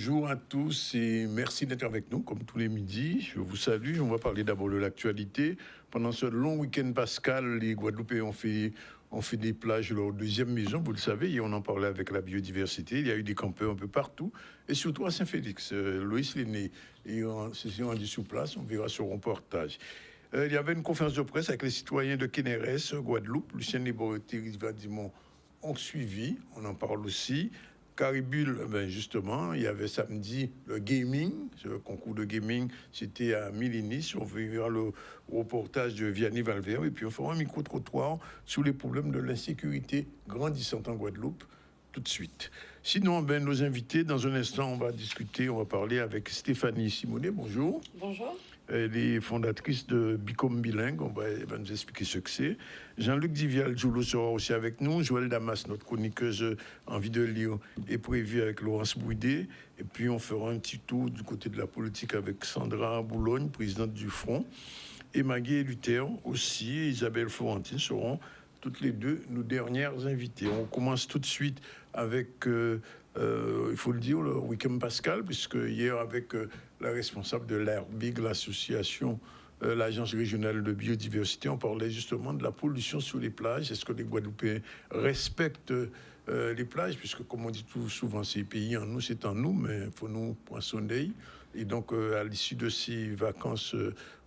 bonjour à tous et merci d'être avec nous comme tous les midis. Je vous salue. On va parler d'abord de l'actualité. Pendant ce long week-end pascal, les Guadeloupéens ont fait des plages leur deuxième maison. Vous le savez, et on en parlait avec la biodiversité. Il y a eu des campeurs un peu partout et surtout à Saint-Félix. Loïs Lenné et s'est rendu sur place. On verra son reportage. Il y avait une conférence de presse avec les citoyens de Kénérès, Guadeloupe. Lucien Nebo et Thierry Vadimon ont suivi. On en parle aussi. Caribule, ben justement, il y avait samedi le gaming, le concours de gaming, c'était à Milinis. On verra le reportage de Vianney Valverde et puis on fera un micro-trottoir sur les problèmes de l'insécurité grandissante en Guadeloupe tout de suite. Sinon, ben, nos invités, dans un instant, on va parler avec Stéphanie Simonet. Bonjour. Bonjour. Elle est fondatrice de Bicom Bilingue. Elle va nous expliquer ce que c'est. Jean-Luc Divial-Joulo sera aussi avec nous. Joël Damas, notre chroniqueuse envie de lire, est prévue avec Laurence Bouidé. Et puis, on fera un petit tour du côté de la politique avec Sandra Boulogne, présidente du Front. Et Maggie Luther aussi, et Isabelle Florentine seront toutes les deux nos dernières invitées. On commence tout de suite avec, il faut le dire, le week-end pascal, puisque hier, avec la responsable de l'ARBIG, l'association, l'agence régionale de biodiversité, on parlait justement de la pollution sur les plages. Est-ce que les Guadeloupéens respectent les plages, puisque comme on dit tout souvent, ces pays en nous, c'est en nous, mais il faut nous poinçonner. Et donc, à l'issue de ces vacances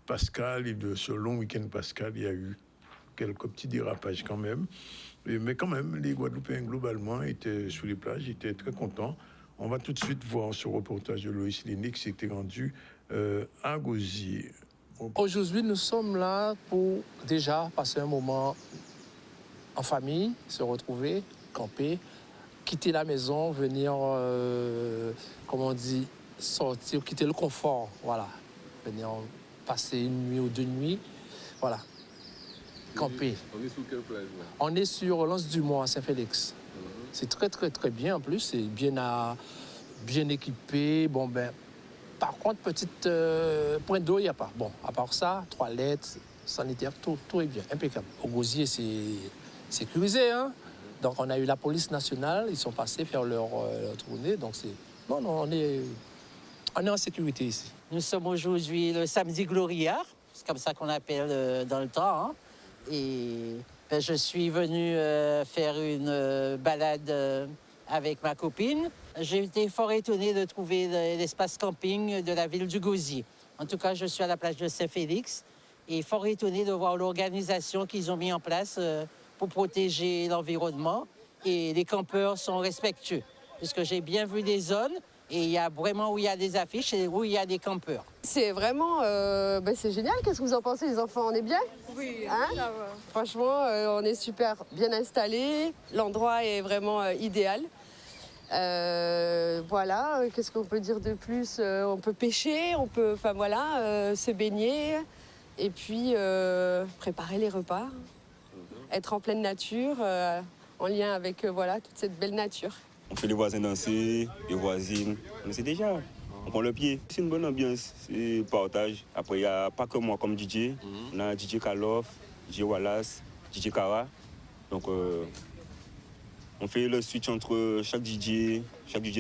pascales et de ce long week-end pascal, il y a eu quelques petits dérapages quand même. Mais quand même, les Guadeloupéens globalement étaient sur les plages, étaient très contents. On va tout de suite voir ce reportage de Loïs Lenné qui s'était rendu à Gosier. Aujourd'hui, nous sommes là pour déjà passer un moment en famille, se retrouver, camper, quitter la maison, venir, comment on dit, sortir, quitter le confort, voilà. Venir passer une nuit ou deux nuits, voilà. Camper. On est sur quelle plage là? On est sur Lance du Mont à Saint-Félix. C'est très très très bien en plus, c'est bien équipé. Bon ben, par contre, petite point d'eau, il n'y a pas. Bon, à part ça, toilettes, sanitaire, tout est bien, impeccable. Au Gosier, c'est sécurisé, hein. Donc on a eu la police nationale, ils sont passés faire leur tournée, donc c'est... Non, on est en sécurité ici. Nous sommes aujourd'hui le samedi Gloria, c'est comme ça qu'on appelle dans le temps, hein. Et ben, je suis venue faire une balade avec ma copine. J'ai été fort étonnée de trouver l'espace camping de la ville du Gosier. En tout cas, je suis à la plage de Saint-Félix et fort étonnée de voir l'organisation qu'ils ont mis en place pour protéger l'environnement. Et les campeurs sont respectueux, puisque j'ai bien vu des zones et il y a vraiment où il y a des affiches et où il y a des campeurs. C'est vraiment c'est génial. Qu'est-ce que vous en pensez, les enfants? On est bien? Oui, hein? ça va. Franchement, on est super bien installés. L'endroit est vraiment idéal. Voilà, qu'est-ce qu'on peut dire de plus? On peut pêcher, on peut se baigner et puis préparer les repas. Être en pleine nature, en lien avec toute cette belle nature. On fait les voisins danser, les voisines, mais c'est déjà, on prend le pied. C'est une bonne ambiance, c'est partage. Après, il n'y a pas que moi comme DJ, on a DJ Kalof, DJ Wallace, DJ Kara. Donc, on fait le switch entre chaque DJ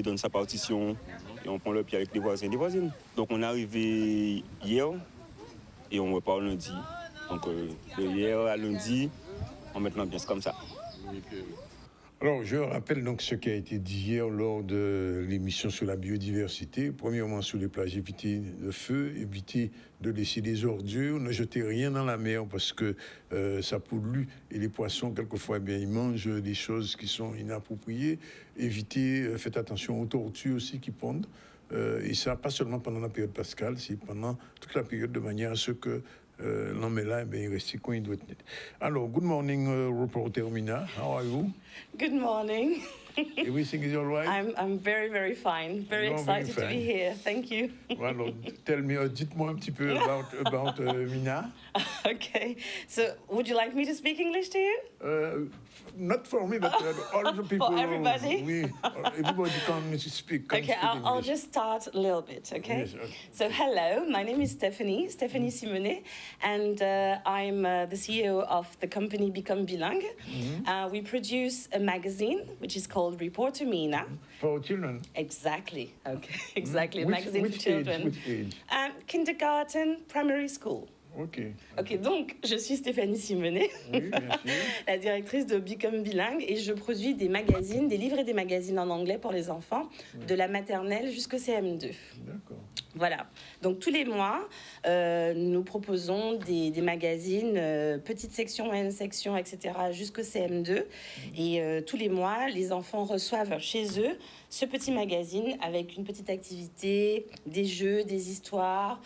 donne sa partition et on prend le pied avec les voisins et les voisines. Donc, on est arrivé hier et on repart lundi. Donc, de hier à lundi, on met l'ambiance comme ça. Alors, je rappelle donc ce qui a été dit hier lors de l'émission sur la biodiversité. Premièrement, sur les plages, éviter le feu, éviter de laisser des ordures, ne jeter rien dans la mer parce que ça pollue et les poissons, quelquefois, ils mangent des choses qui sont inappropriées. Éviter, faites attention aux tortues aussi qui pondent. Et ça, pas seulement pendant la période pascale, c'est pendant toute la période de manière à ce que l'homme est là, il reste quand il doit être. Alors, good morning, reporter Mina. How are you? Good morning. Everything is all right? I'm very, very fine. Very You're excited very to be fine. here. Thank you. Alors, tell me, dites-moi un petit peu about Mina. Okay. Okay. So, would you like me to speak English to you? Not for me, but all the people. everybody? Everybody can speak. Okay, I'll just start a little bit, okay? Yes, okay. So, hello, my name is Stephanie Simonet, and I'm the CEO of the company Become Bilingue. We produce a magazine which is called Reporter Mina. For children. Exactly, okay, exactly, a Which- magazine which for children. age? Which age? Kindergarten, primary school. Ok. Ok, donc je suis Stéphanie Simonet, Oui, bien sûr. la directrice de Become Bilingue, et je produis des magazines, des livres et des magazines en anglais pour les enfants, de la maternelle jusqu'au CM2. D'accord. Voilà, donc tous les mois, nous proposons des magazines, petite section, moyenne section, etc., jusqu'au CM2. Et tous les mois, les enfants reçoivent chez eux ce petit magazine avec une petite activité, des jeux, des histoires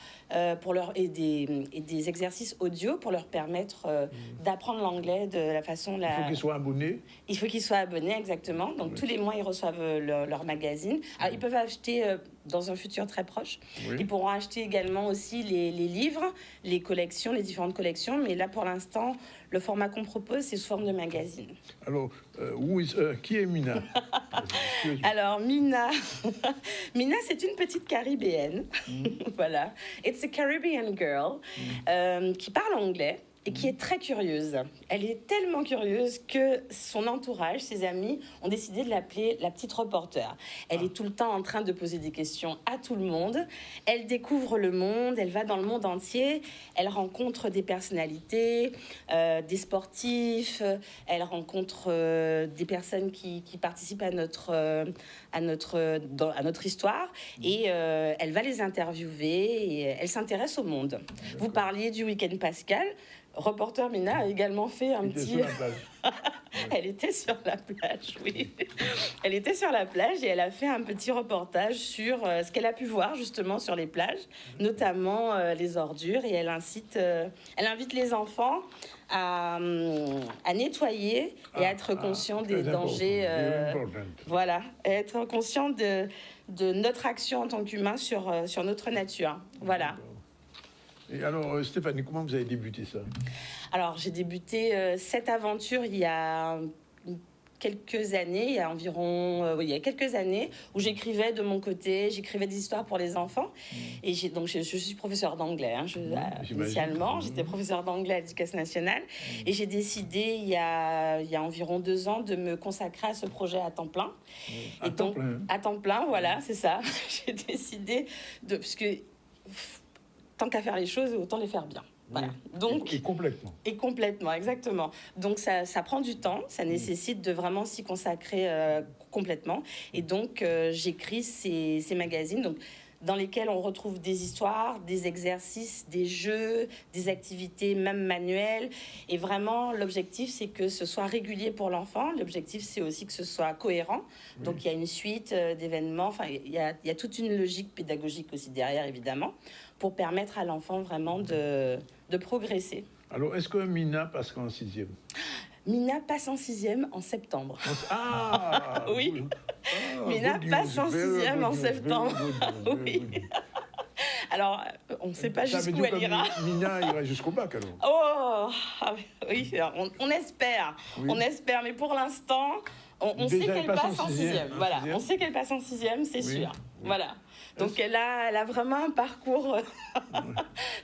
et des exercices audio pour leur permettre d'apprendre l'anglais de la façon Il faut qu'ils soient abonnés. Il faut qu'ils soient abonnés, exactement. Donc, tous les mois, ils reçoivent leur magazine. Alors, ils peuvent acheter dans un futur très proche. Oui. Ils pourront acheter également aussi les livres, les collections, les différentes collections. Mais là, pour l'instant, le format qu'on propose, c'est sous forme de magazine. Alors, qui est Mina? Alors, Mina, Mina, c'est une petite Caribéenne. Voilà. It's a Caribbean girl qui parle anglais et qui est très curieuse. Elle est tellement curieuse que son entourage, ses amis, ont décidé de l'appeler la petite reporter. Elle est tout le temps en train de poser des questions à tout le monde. Elle découvre le monde, elle va dans le monde entier. Elle rencontre des personnalités, des sportifs. Elle rencontre des personnes qui participent à notre histoire. Et elle va les interviewer et elle s'intéresse au monde. Vous parliez du week-end Pascal. Reporter Mina a également fait un petit... Sur la plage. Elle était sur la plage, oui. Elle était sur la plage et elle a fait un petit reportage sur ce qu'elle a pu voir justement sur les plages, notamment les ordures. Et elle invite les enfants à nettoyer et à être conscients des très dangers. important, very important. Voilà, et être conscient de notre action en tant qu'humain sur notre nature. Voilà. Et alors, Stéphanie, comment vous avez débuté ça? Alors, j'ai débuté cette aventure il y a quelques années, il y a environ il y a quelques années, où j'écrivais de mon côté, j'écrivais des histoires pour les enfants. Et je suis professeure d'anglais. Initialement, j'étais professeure d'anglais à l'Éducation nationale. Et j'ai décidé, il y a environ 2 ans, de me consacrer à ce projet à temps plein. À temps plein. À temps plein, voilà, c'est ça. J'ai décidé parce que tant qu'à faire les choses, autant les faire bien. Voilà. Donc, et complètement. Et complètement, exactement. Donc, ça prend du temps, ça nécessite de vraiment s'y consacrer complètement. Et donc, j'écris ces magazines dans lesquels on retrouve des histoires, des exercices, des jeux, des activités, même manuelles. Et vraiment, l'objectif, c'est que ce soit régulier pour l'enfant. L'objectif, c'est aussi que ce soit cohérent. Donc, il y a une suite d'événements. Enfin, il y a toute une logique pédagogique aussi derrière, évidemment, pour permettre à l'enfant vraiment de progresser. Alors, est-ce que Mina passe en 6e? Mina passe en 6e en septembre. Ah Oui. Ah, Mina good passe news, en very 6e good en news, septembre. very good news, very Oui. good news. Alors, on ne sait pas Ça veut jusqu'où dire elle que ira. Mina ira jusqu'au bac, alors. Oh, ah oui, alors, on espère. Oui. On espère, mais pour l'instant, on Déjà, sait elle qu'elle passe passe en en sixième. 6e. Voilà, sixième. on sait qu'elle passe en 6e, c'est Oui. sûr. Oui. Voilà. Donc elle a vraiment un parcours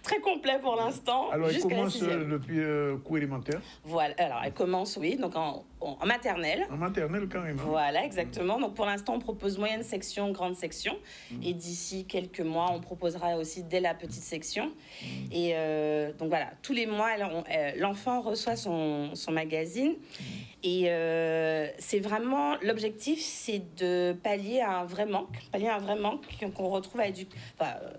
très complet pour l'instant. Alors, elle jusqu'à la commence 6e. depuis cours élémentaire, Voilà, alors elle commence, oui, donc en maternelle. en maternelle carrément. Voilà, exactement. Donc pour l'instant, on propose moyenne section, grande section. Et d'ici quelques mois, on proposera aussi dès la petite section. Et donc voilà, tous les mois, l'enfant reçoit son magazine. Et c'est vraiment, l'objectif, c'est de pallier à un vrai manque qu'on retrouve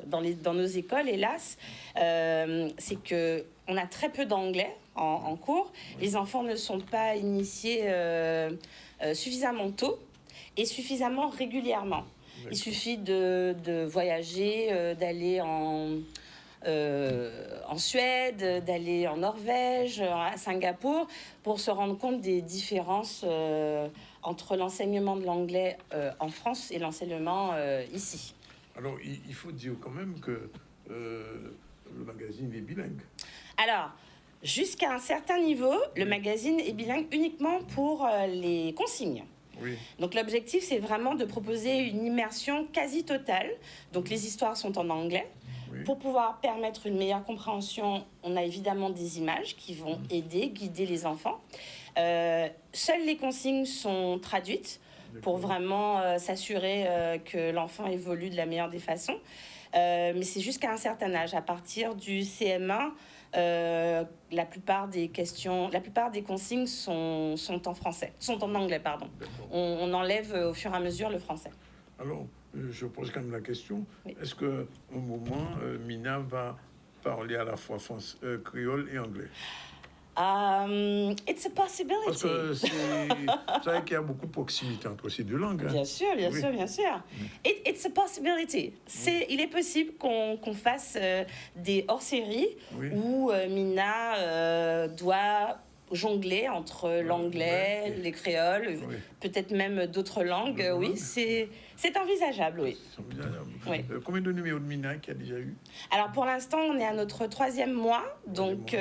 dans nos écoles, hélas. C'est qu'on a très peu d'anglais en cours. Les enfants ne sont pas initiés suffisamment tôt et suffisamment régulièrement. Il suffit de voyager, d'aller en Suède, d'aller en Norvège, à Singapour, pour se rendre compte des différences entre l'enseignement de l'anglais en France et l'enseignement ici. Alors, il faut dire quand même que le magazine est bilingue. Alors, Jusqu'à un certain niveau, le magazine est bilingue uniquement pour les consignes. Oui. Donc l'objectif, c'est vraiment de proposer une immersion quasi totale. Donc les histoires sont en anglais. Oui. Pour pouvoir permettre une meilleure compréhension, on a évidemment des images qui vont aider, guider les enfants. Seules les consignes sont traduites pour vraiment s'assurer que l'enfant évolue de la meilleure des façons. Mais c'est jusqu'à un certain âge. À partir du CM1, la plupart des consignes sont en français, sont en anglais, pardon. On enlève au fur et à mesure le français. Alors, je pose quand même la question. Oui. Est-ce qu'au moment, Mina va parler à la fois créole et anglais? It's a Parce possibility. que vous savez qu'il y a beaucoup de proximité entre ces deux langues. Hein. Bien sûr, bien Oui. sûr, bien sûr. It's a possibility. Il est possible qu'on fasse des hors-séries Oui. où Mina doit jongler entre l'anglais, ouais. les créoles, Oui. peut-être même d'autres langues. D'autres oui, langues. c'est envisageable, oui. C'est envisageable. Oui. Combien de numéros de Mina qu'il y a déjà eu? Alors pour l'instant, on est à notre 3e mois, donc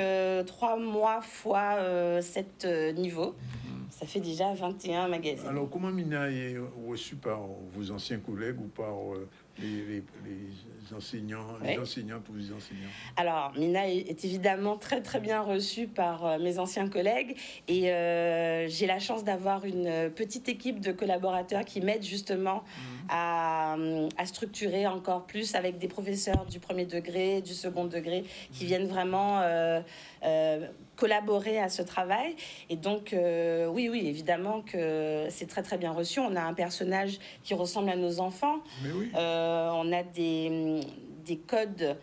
3 mois fois 7 niveaux. Ça fait déjà 21 magazines. Alors, comment Mina est reçue par vos anciens collègues ou par les enseignants, Oui. les enseignantes ou les enseignants? Alors, Mina est évidemment très très bien reçue par mes anciens collègues et j'ai la chance d'avoir une petite équipe de collaborateurs qui m'aident justement à structurer encore plus avec des professeurs du 1er degré, du 2e degré qui viennent vraiment collaborer à ce travail. Et donc, oui, évidemment que c'est très très bien reçu. On a un personnage qui ressemble à nos enfants. Mais oui. On a des codes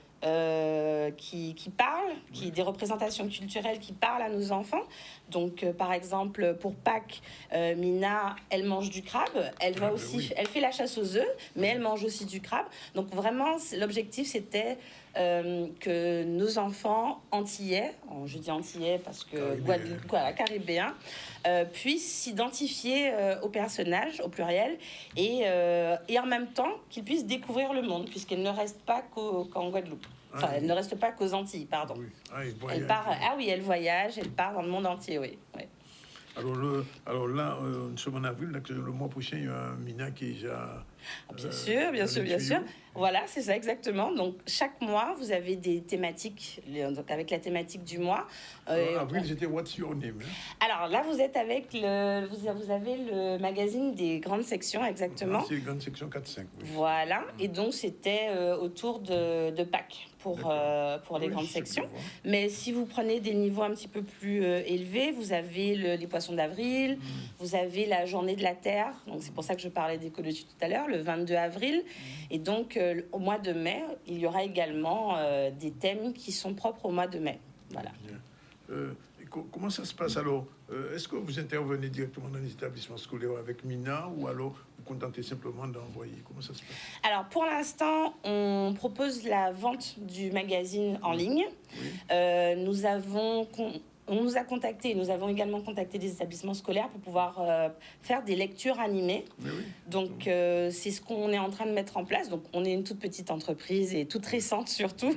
qui parlent, des représentations culturelles qui parlent à nos enfants. Donc, par exemple, pour Pâques, Mina, elle mange du crabe. Elle va aussi, oui. elle fait la chasse aux œufs, mais elle mange aussi du crabe. Donc, vraiment, l'objectif, c'était que nos enfants antillais, je dis antillais parce que caribéens, puissent s'identifier au personnage, au pluriel, et en même temps qu'ils puissent découvrir le monde, puisqu'elle ne reste pas qu'en Guadeloupe. Enfin, elle ne reste pas qu'aux Antilles, pardon. Oui. Ah, il Elle voyage. part, elle voyage, elle part dans le monde entier, oui. Alors là, nous sommes en avril, donc le mois prochain, il y a un Mina qui est déjà... Bien sûr. Voilà, c'est ça exactement. Donc chaque mois, vous avez des thématiques, donc avec la thématique du mois. Avril, c'était What's Your Name? Hein? Alors là, vous êtes avec vous avez le magazine des grandes sections, exactement. Ah, c'est grande section 4-5. Oui. Voilà, et donc c'était autour de Pâques pour les Oui, grandes je sections. vois. Mais si vous prenez des niveaux un petit peu plus élevés, vous avez les poissons d'avril, vous avez la journée de la Terre, donc c'est pour ça que je parlais d'écologie tout à l'heure, le 22 avril. Et donc au mois de mai, il y aura également des thèmes qui sont propres au mois de mai. Voilà. Bien. Comment ça se passe alors? Est-ce que vous intervenez directement dans les établissements scolaires avec Mina ou alors vous contentez simplement d'envoyer? Comment ça se passe? Alors pour l'instant, on propose la vente du magazine en ligne. Oui. On nous a contactés, nous avons également contacté des établissements scolaires pour pouvoir faire des lectures animées. Mais oui. Donc c'est ce qu'on est en train de mettre en place. Donc on est une toute petite entreprise et toute récente surtout.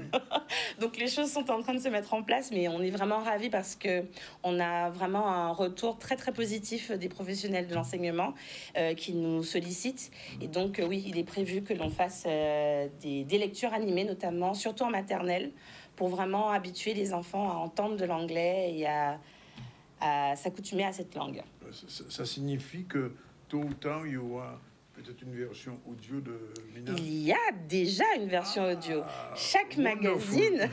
Donc les choses sont en train de se mettre en place, mais on est vraiment ravis parce que on a vraiment un retour très très positif des professionnels de l'enseignement qui nous sollicitent. Et donc oui, il est prévu que l'on fasse des lectures animées, notamment surtout en maternelle, pour vraiment habituer les enfants à entendre de l'anglais et à s'accoutumer à cette langue. Ça signifie que tôt ou tard, il y aura peut-être une version audio de Mina? Il y a déjà une version audio. Chaque magazine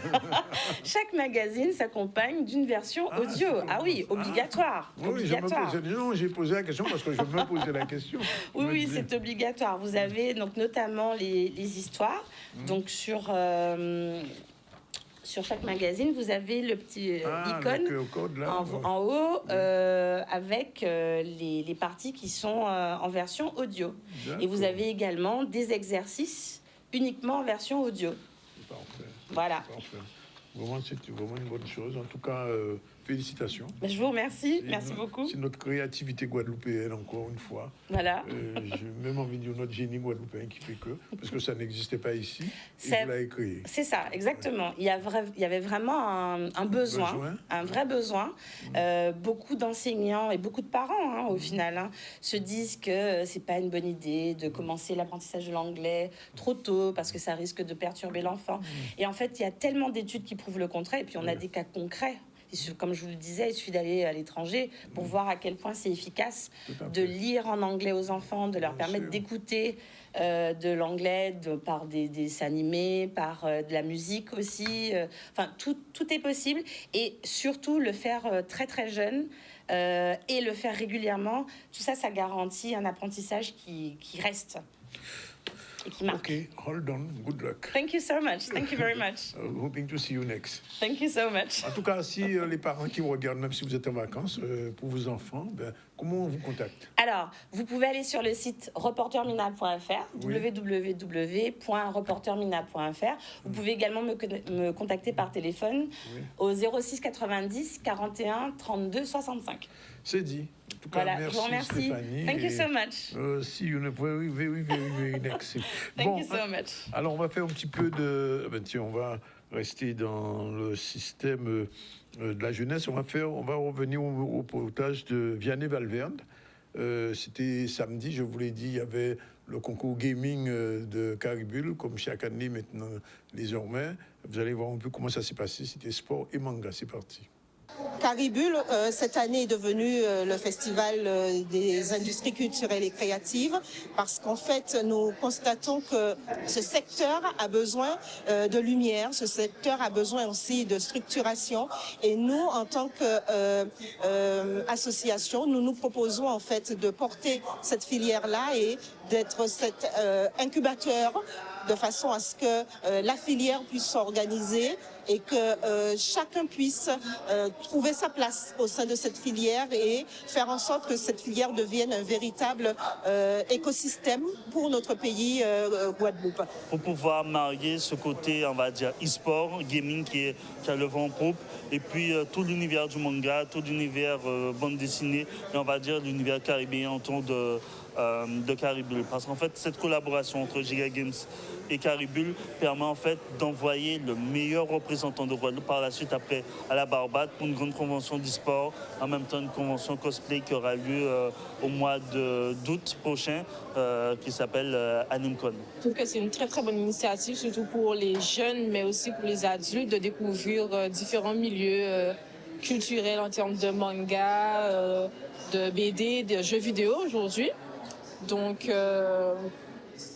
s'accompagne d'une version audio. Ah oui, obligatoire. Oui, Obligatoire. j'ai posé la question parce que je me posais la question. Oui, c'est obligatoire. Vous avez donc notamment les histoires. Donc sur chaque magazine, vous avez le petit icône le code, là, en haut avec les parties qui sont en version audio. Et vous avez également des exercices uniquement en version audio. Parfait. Voilà. Parfait. Vraiment, c'est vraiment une bonne chose. En tout cas, félicitations. Je vous remercie. Merci beaucoup. C'est notre créativité guadeloupéenne, encore une fois. Voilà. J'ai même envie de dire notre génie guadeloupéen qui fait que, parce que ça n'existait pas ici, et vous l'avez créé. C'est ça, exactement. Il y avait vraiment un besoin, un vrai besoin. Beaucoup d'enseignants et beaucoup de parents, au final, se disent que c'est pas une bonne idée de commencer l'apprentissage de l'anglais trop tôt parce que ça risque de perturber l'enfant. Et en fait, il y a tellement d'études qui prouvent le contraire. Et puis, on a des cas concrets. Comme je vous le disais, il suffit d'aller à l'étranger pour voir à quel point c'est efficace de lire en anglais aux enfants, de leur permettre d'écouter de l'anglais par des dessins animés, par de la musique aussi. Enfin, tout est possible. Et surtout, le faire très, très jeune et le faire régulièrement. Tout ça, ça garantit un apprentissage qui reste. Et qui marque. Okay, hold on. Good luck. Thank you so much. Thank you very much. Hoping to see you next. Thank you so much. En tout cas, si les parents qui vous regardent, même si vous êtes en vacances, pour vos enfants, comment on vous contacte? Alors, vous pouvez aller sur le site reportermina.fr, www.reportermina.fr. Vous pouvez également me contacter par téléphone au 06 90 41 32 65. C'est dit. En tout cas, voilà, merci, je vous remercie. Stéphanie. Thank you so much. See you very, very, very, very next. Thank you so much. Alors, on va faire un petit peu de... tiens, on va rester dans le système de la jeunesse. On va revenir au reportage de Vianney Valverde. C'était samedi, je vous l'ai dit, il y avait le concours gaming de Caribule, comme chaque année maintenant, désormais. Vous allez voir un peu comment ça s'est passé. C'était sport et manga. C'est parti. Caribule, cette année, est devenu le festival des industries culturelles et créatives parce qu'en fait, nous constatons que ce secteur a besoin de lumière, ce secteur a besoin aussi de structuration et nous, en tant qu'association, nous proposons en fait de porter cette filière-là et d'être cet incubateur de façon à ce que la filière puisse s'organiser et que chacun puisse trouver sa place au sein de cette filière et faire en sorte que cette filière devienne un véritable écosystème pour notre pays Guadeloupe. Pour pouvoir marier ce côté, on va dire, e-sport, gaming qui a le vent en poupe, et puis tout l'univers du manga, tout l'univers bande dessinée, et on va dire l'univers caribéen autour de Caribule. Parce qu'en fait, cette collaboration entre Giga Games et Caribule permet en fait d'envoyer le meilleur représentant de Guadeloupe par la suite après à la Barbade pour une grande convention d'e-sport, en même temps une convention cosplay qui aura lieu au mois d'août prochain qui s'appelle AnimeCon. Je trouve que c'est une très très bonne initiative, surtout pour les jeunes mais aussi pour les adultes de découvrir différents milieux culturels en termes de manga, de BD, de jeux vidéo aujourd'hui. Donc,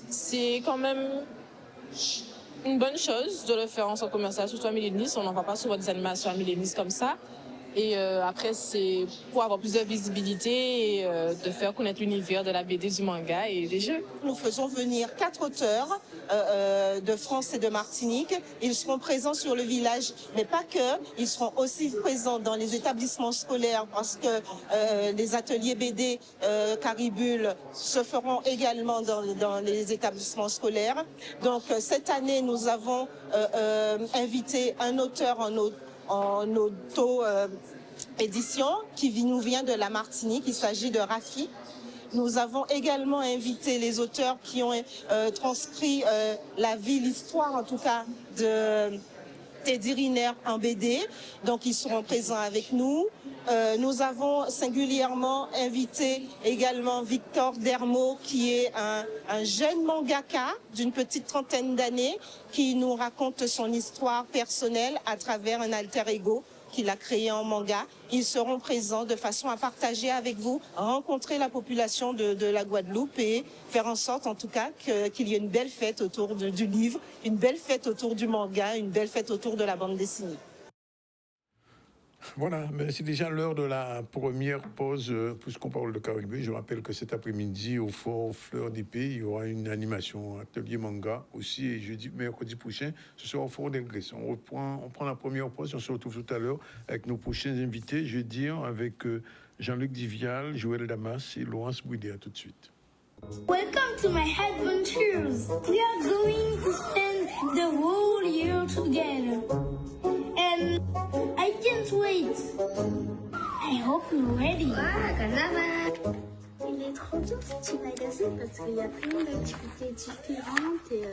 c'est quand même une bonne chose de le faire en centre commercial, surtout à Millénis. On n'en voit pas souvent des animations à Millénis comme ça. Et après, c'est pour avoir plus de visibilité et de faire connaître l'univers de la BD, du manga et des jeux. Nous faisons venir 4 auteurs de France et de Martinique. Ils seront présents sur le village, mais pas que. Ils seront aussi présents dans les établissements scolaires parce que les ateliers BD Caribule se feront également dans les établissements scolaires. Donc cette année, nous avons invité un auteur en auto-édition qui nous vient de la Martinique. Il s'agit de Rafi. Nous avons également invité les auteurs qui ont transcrit la vie, l'histoire en tout cas de Teddy Riner en BD. Donc ils seront présents avec nous. Nous avons singulièrement invité également Victor Dermo, qui est un jeune mangaka d'une petite trentaine d'années, qui nous raconte son histoire personnelle à travers un alter ego qu'il a créé en manga. Ils seront présents de façon à partager avec vous, rencontrer la population de la Guadeloupe et faire en sorte en tout cas qu'il y ait une belle fête autour du livre, une belle fête autour du manga, une belle fête autour de la bande dessinée. Voilà, mais c'est déjà l'heure de la première pause, puisqu'on parle de Caribou. Je rappelle que cet après-midi, au Fort Fleur d'Épée, il y aura une animation atelier manga aussi. Et mercredi prochain, ce sera au Fort d'Elgrès. On prend la première pause, on se retrouve tout à l'heure avec nos prochains invités. Je vais dire avec Jean-Luc Divial, Joël Damas et Laurence Bouidé. À tout de suite. Welcome to my adventures. We are going to spend the whole year together. it. I hope you're ready. Il est trop bien ce petit magasin parce qu'il y a plein d'activités différentes et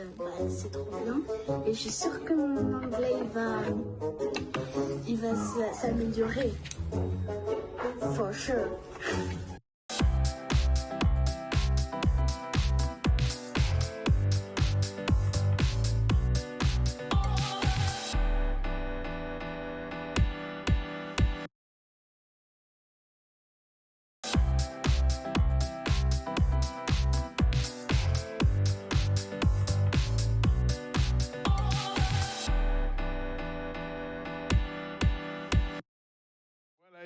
c'est trop bien. Et je suis sûre que mon anglais il va s'améliorer. For sure.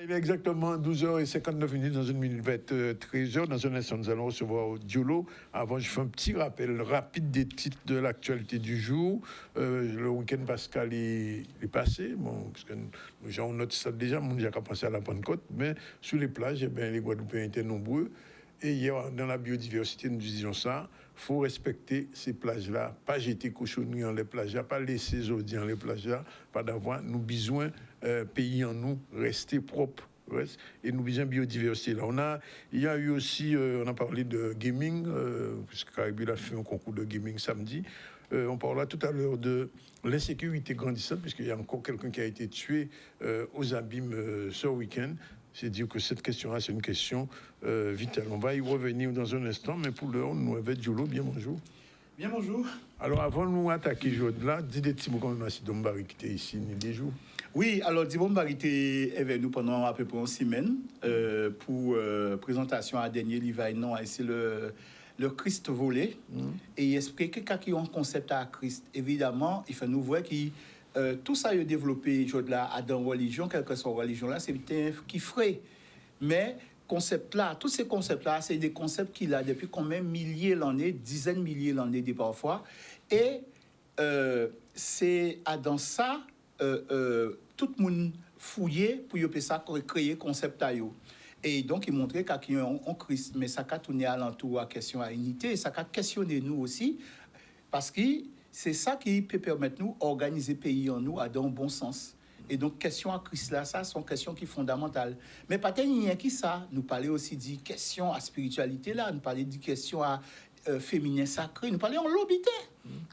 Il est exactement 12h59 dans une minute, va être 13h. Dans un instant, nous allons recevoir Diolo. Avant, je fais un petit rappel rapide des titres de l'actualité du jour. Le week-end Pascal est passé. Bon, parce que nous avons notre stade déjà, nous avons pensé à la Pentecôte, mais sur les plages, eh bien, les Guadeloupéens étaient nombreux. Et hier, dans la biodiversité, nous disions ça, il faut respecter ces plages-là, pas jeter cochonneries dans les plages-là, pas laisser zodi dans les plages-là, pas d'avoir, nous besoin pays en nous, rester propre. Et nous besoin biodiversité. Là, il y a eu aussi, on a parlé de gaming, puisque Caribbean a fait un concours de gaming samedi. On parlera tout à l'heure de l'insécurité grandissante, puisqu'il y a encore quelqu'un qui a été tué aux abîmes ce week-end. C'est dire que cette question-là, c'est une question vitale. On va y revenir dans un instant, mais pour l'heure, nous avons Diolo. Bien bonjour. Bien bonjour. Alors, avant de nous attaquer là, dis des petits mots comme si Dombari qui était ici, des jours. Oui, alors Dombari était avec nous pendant à peu près une semaine pour présentation à dernier livre, non, c'est le Christ volé. Et il explique qu'il y a un concept à Christ. Évidemment, il faut nous voir que tout ça est développé là dans la religion, quelle que soit la religion là, c'est qui ferait. Mais concept-là, tous ces concepts-là, c'est des concepts qu'il a depuis combien milliers d'années, dizaines de milliers d'années parfois. Et c'est dans ça, tout le monde fouillé pour ça créer concept à yo. Et donc, il montrait qu'il y a un Christ, mais ça a tourné alentour à question à unité, et ça a questionné nous aussi, parce que c'est ça qui peut permettre nous d'organiser le pays en nous dans un bon sens. Et donc, question à Christ là, ça, sont questions qui sont fondamentales. Mais pas rien qui ça. Nous parlons aussi de questions à spiritualité là, nous parlons de questions à féminin sacré, nous parlons en lobité,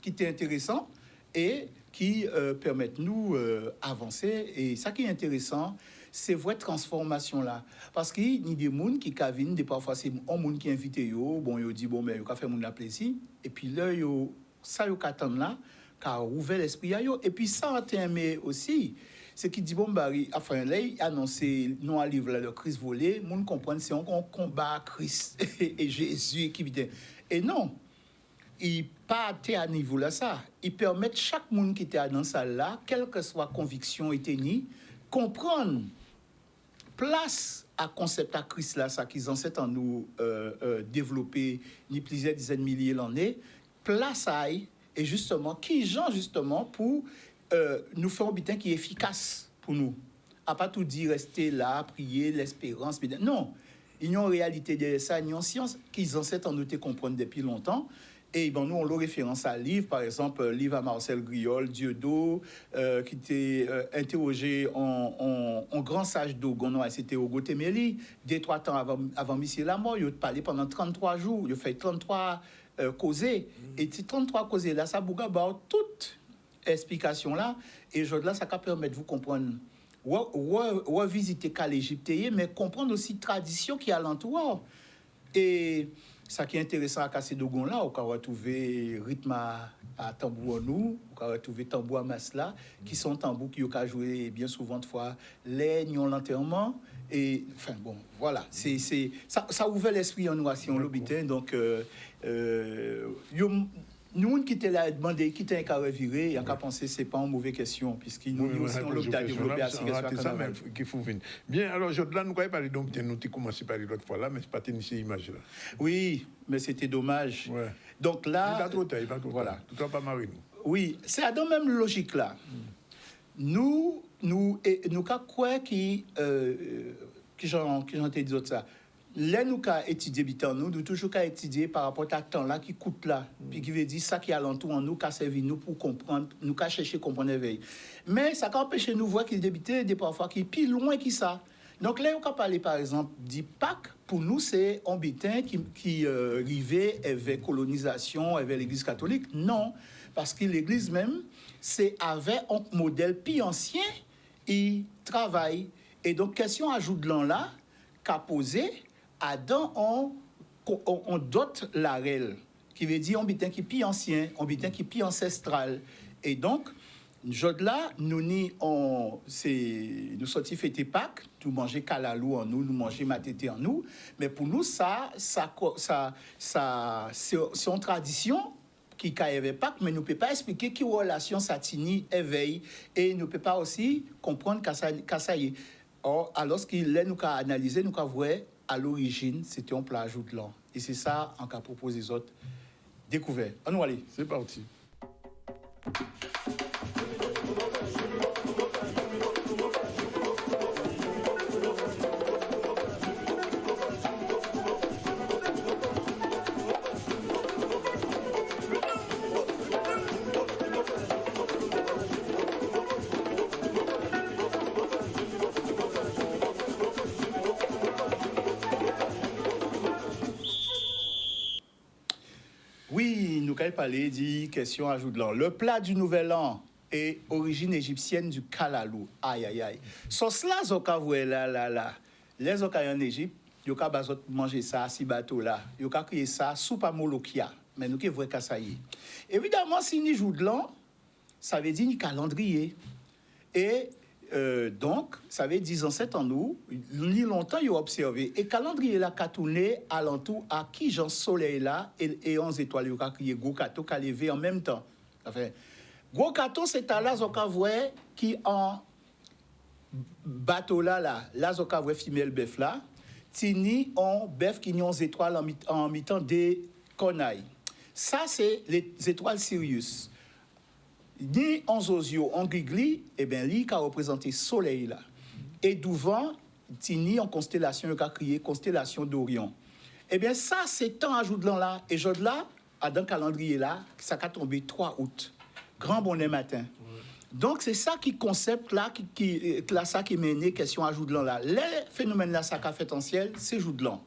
qui était intéressant et qui permettent nous avancer. Et ça qui est intéressant, c'est vraie transformation là. Parce qu'il y a des gens qui viennent, parfois c'est un monde qui invite yo, bon, yo dit bon, mais yo ka fait moun la plaisir. Et puis là, yo, ça yo attend là, car ouvert l'esprit à yo. Et puis ça en termes aussi. C'est qui dit bon Barry, enfin là il annoncé non à livre là, le Christ volé, monde comprendre c'est un combat Christ et Jésus qui vient. Et non, il pas à niveau là ça, il permet chaque monde qui était dans salle là, quelle que soit conviction était ni, comprendre place à concept à Christ là ça qu'ils ancêtres en nous développer ni plusieurs dizaines de milliers d'années, place à et justement qui gens justement pour nous faire un butin qui est efficace pour nous. À pas tout dire, rester là, prier, l'espérance. Non, il y a une réalité derrière ça, il y a une science qu'ils ancêtres en nous comprendre depuis longtemps. Et ben, nous, on a référence à livre, par exemple, livre à Marcel Griol, Dieudo, qui était interrogé en grand sage d'Ogon, c'était au Gotemeli, 2-3 temps avant Michel la mort, il a parlé pendant 33 jours, il a fait 33 causés. Et ces 33 causés là, ça bouga toute explication là et je là ça peut permettre de vous comprendre visiter l'Égypte mais comprendre aussi tradition qui est alentour et ça qui est intéressant à Kassédogon là on peut retrouver rythme à tambour nous on peut retrouver tambour à masla qui sont tambours qui ont joué bien souvent de fois l'aignons l'enterrement et enfin bon voilà c'est ça ouvert l'esprit en nous si on l'habitait donc nous qui étaient là demandé qui était un carré viré et on a pensé c'est pas une mauvaise question puisqu'il nous aussi on l'a développé assez question qu'il faut venir. Bien alors là nous croyons parler donc nous t'ai commencé par l'autre fois là mais c'est pas tenir ces images là. Oui, mais c'était dommage. Ouais. Donc là il va trop voilà, tout pas mariner. Oui, c'est à dans même logique là. Nous croyons qui j'en t'ai dit ça. là, nous avons étudié bitan nous, nous toujours qu'à étudier par rapport à temps là qui coûte là, puis qui veut dire ça qui est alentour en nous, qui a servi nous pour comprendre, nous qu'à chercher comprendre l'éveil. Mais ça peut empêcher nous voir qu'il débitait des parfois qui plus loin que ça. Donc là, on peut parler par exemple du Pâques. Pour nous, c'est un bitin qui arrivait avec colonisation, avec l'Église catholique. Non, parce que l'Église même, c'est avec un modèle plus ancien, il travaille. Et donc, question ajoute là, qu'a posé, Adam, on dote la règle, qui veut dire un bitin qui est plus ancien, un bitin qui est plus ancestral. Et donc, là, nous sortis fêter Pâques, nous manger kalalou en nous, nous manger matété en nous. Mais pour nous, ça c'est une tradition qui avait Pâques, mais nous ne pouvons pas expliquer quelle relation ça tient éveil. Et nous ne pouvons pas aussi comprendre qu'à ça y est. Or, alors qu'il nous a analysé, nous avons vu à l'origine, c'était un plat ajout de l'an. Et c'est ça, en cas proposé les autres, découvert. On nous aller. C'est parti. Oui, nous avons parlé de question ajout de l'an. Le plat du Nouvel An est origine égyptienne du kalalou. Aïe, aïe, aïe. Sauce là, zoka vous là. Les zoka en Égypte, yoka bazot manger ça, si bateau là. Yoka crier ça, soupe à molokia. Mais nous qui voyons qu'à ça y est. Évidemment, si ni joue de l'an, ça veut dire ni calendrier. Et donc, ça veut dire 17 ans nous, ni longtemps ils ont observé. Et calendrier là, qu'a tourné alentour à qui Jean Soleil là, et 11 étoiles, il a crié Gros Kato, qui a levé en même temps. Enfin, Gros Kato, c'est à là, qui en bateau là, zoka voit femelle bœuf là, tini en bœuf qui ont 11 étoiles en mi-temps des cornailles. Ça, c'est les étoiles Sirius. Ni en Zozio, en Grigli, eh bien, lui qui a représenté Soleil là. Et devant, Tini en constellation, il a crié constellation d'Orion. Eh bien, ça, c'est tant ajout de l'an là. Et je là, dans le calendrier là, ça a tombé 3 août. Grand bonnet matin. Ouais. Donc, c'est ça qui concept là, ça qui mène question ajout de l'an là. Les phénomènes là, ça qu'a fait en ciel, c'est ajout de l'an.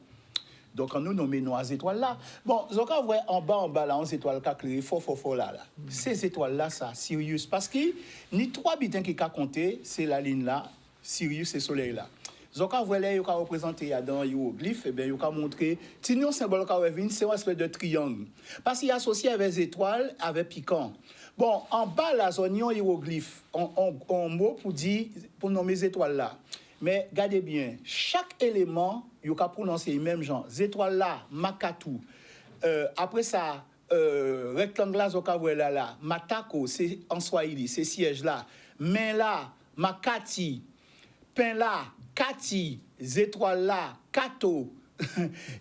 Donc, on nous nomme nos étoiles là. Bon, donc, on voit en bas, là, 11 étoiles qui ont créé fort là. Ces étoiles-là, ça, Sirius. Parce que, ni 3 bitins qui ont compté, c'est la ligne là, Sirius et Soleil là. Donc, on voit là, il y a représenté dans hiéroglyphe, et bien, il y a montré, si nous, symbole c'est une espèce de triangle. Parce qu'il est associé avec les étoiles, avec piquant. Bon, en bas, là, zone hiéroglyphe, on mot pour nommer les étoiles là. Mais regardez bien, chaque élément, il y a prononcé le même genre. Étoile là, Makatou. Après ça, rectangle là, Matako, c'est en Swahili, c'est siège là. Main là, Makati. Pain là, Kati. Étoile là, Kato.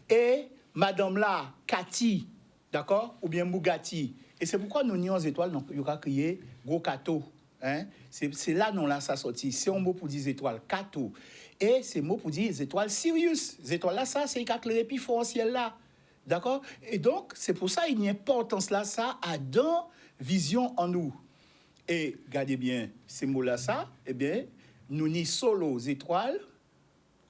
Et madame là, Kati. D'accord? Ou bien Mugati. Et c'est pourquoi nous nions étoiles, donc il y a crié Gros Kato. Hein? C'est là non là ça sorti. C'est un mot pour dire étoile Kato. Et c'est un mot pour dire étoile Sirius. Les étoiles là, ça, c'est éclairé puis fort au ciel là. D'accord? Et donc, c'est pour ça qu'il y a une importance là, ça, à dans vision en nous. Et regardez bien, ces mots-là, ça, eh bien, nous ni solo étoiles,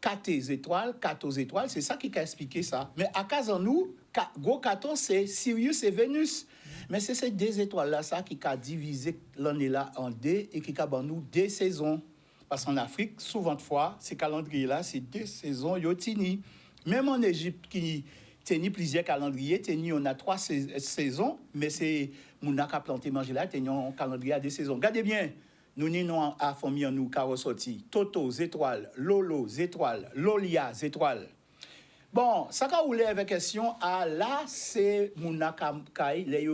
4 étoiles, 14 étoiles, c'est ça qui a expliqué ça. Mais à cas en nous, gros 14, c'est Sirius et Vénus. Mais c'est ces 2 étoiles-là, ça, qui a divisé l'année là en 2 et qui a dans nous 2 saisons. Parce qu'en Afrique, souvent de fois, ces calendriers-là, c'est 2 saisons yotini. Même en Égypte, qui tenait plusieurs calendriers, on a 3 saisons, mais c'est mon a planté manger là, un calendrier à 2 saisons. Regardez bien, nous n'avons à famille en nous qui a ressorti Toto, étoiles, Lolo, étoiles, Lolia, étoiles. Bon, ça qu'a roulé avec question à là, c'est mon akakai, les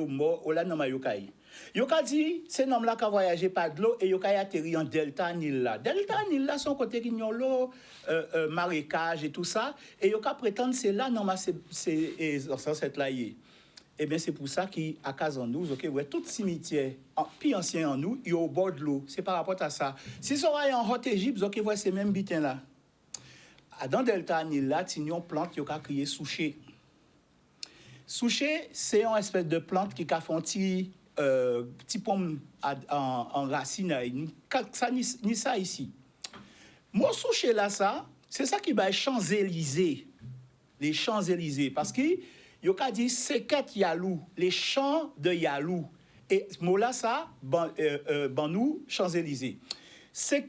morts, ou là, non, mayokai. Yo ka dit, c'est nom là qui a voyagé par de l'eau et yo ka atterri en Delta Nil là. Delta Nil là, son côté qui y a l'eau, marécage et tout ça. Et yo ka prétendre c'est là, non, c'est cette là. Eh bien, c'est pour ça qu'à Kazandou, ok, ouais, tout cimetière, plus ancien en nous, il y a au bord de l'eau. C'est par rapport à ça. Si ça va en Haute-Égypte, ok, ouais, c'est même bitin là. dans le delta Nil là, il y a une plante qui a créé souché. Souché, c'est une espèce de plante qui a fait un petit pomme en racine. Ça, ni ça ici. Mon souché là, ça, c'est ça qui va les Champs-Élysées. Les Champs-Élysées. Parce que, il y a dit, c'est Yalou, les champs de Yalou. Et mot là, ça, nous, Champs-Élysées. C'est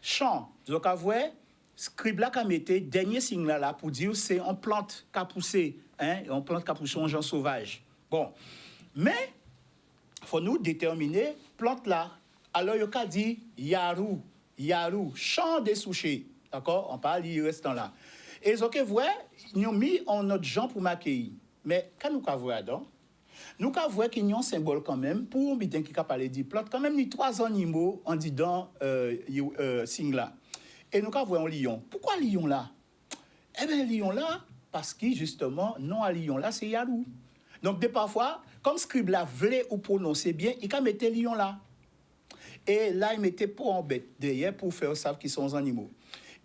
champs. Donc, vous voyez, scribe là, qui mettait dernier signe là, pour dire c'est une plante qui a poussé, hein, une plante qui a poussé un genre sauvage. Bon. Mais, il faut nous déterminer plante là. Alors, il y a dit Yarou, champ des souchés. D'accord? On parle, il reste là. Et donc, vous voyez, nous avons mis en notre genre pour m'accueillir. Mais, quand nous avons vu là-dedans, nous avons qu'il y a un symbole quand même, pour un bitin qui a parlé de plante, quand même, il y a 3 animaux en disant signe là. Et nous avons un lion. Pourquoi lion là? Eh bien, lion là, parce que justement, non à lion là, c'est Yarou. Donc, de parfois, comme scribe là voulait ou prononcer bien, il a mis lion là. Et là, il mettait pour en bête derrière pour faire savoir qu'ils sont animaux.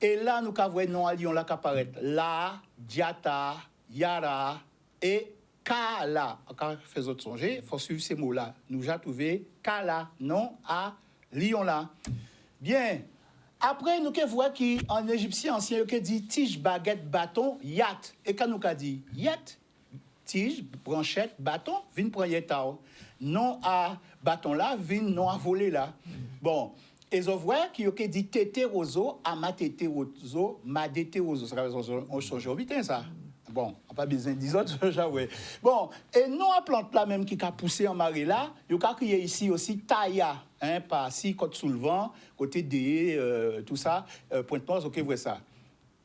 Et là, nous avons non à lion là qui apparaît. La, Diata, Yara et Kala. Quand on fait autre songer, il faut suivre ces mots-là. Nous avons trouvé Kala, non à lion là. Bien. Après, nous voyons qu'en égyptien ancien, il dit tige, baguette, bâton, yat. Et quand nous avons dit yat, tige, branchette, bâton, vin prendre yetao. Non à bâton là, vin non à voler là. Bon. Et je vois qu'il y a dit tété roseau, ama tété roseau, ma tété roseau. On change au bitin, ça. Bon, on n'a pas besoin des autres, j'avoue. Bon, et non à plante là même qui a poussé en marée là, il y a crié ici aussi taïa, hein, par ici, côté sous le vent, côté des, tout ça, Pointe-Noire, ok, vous ça.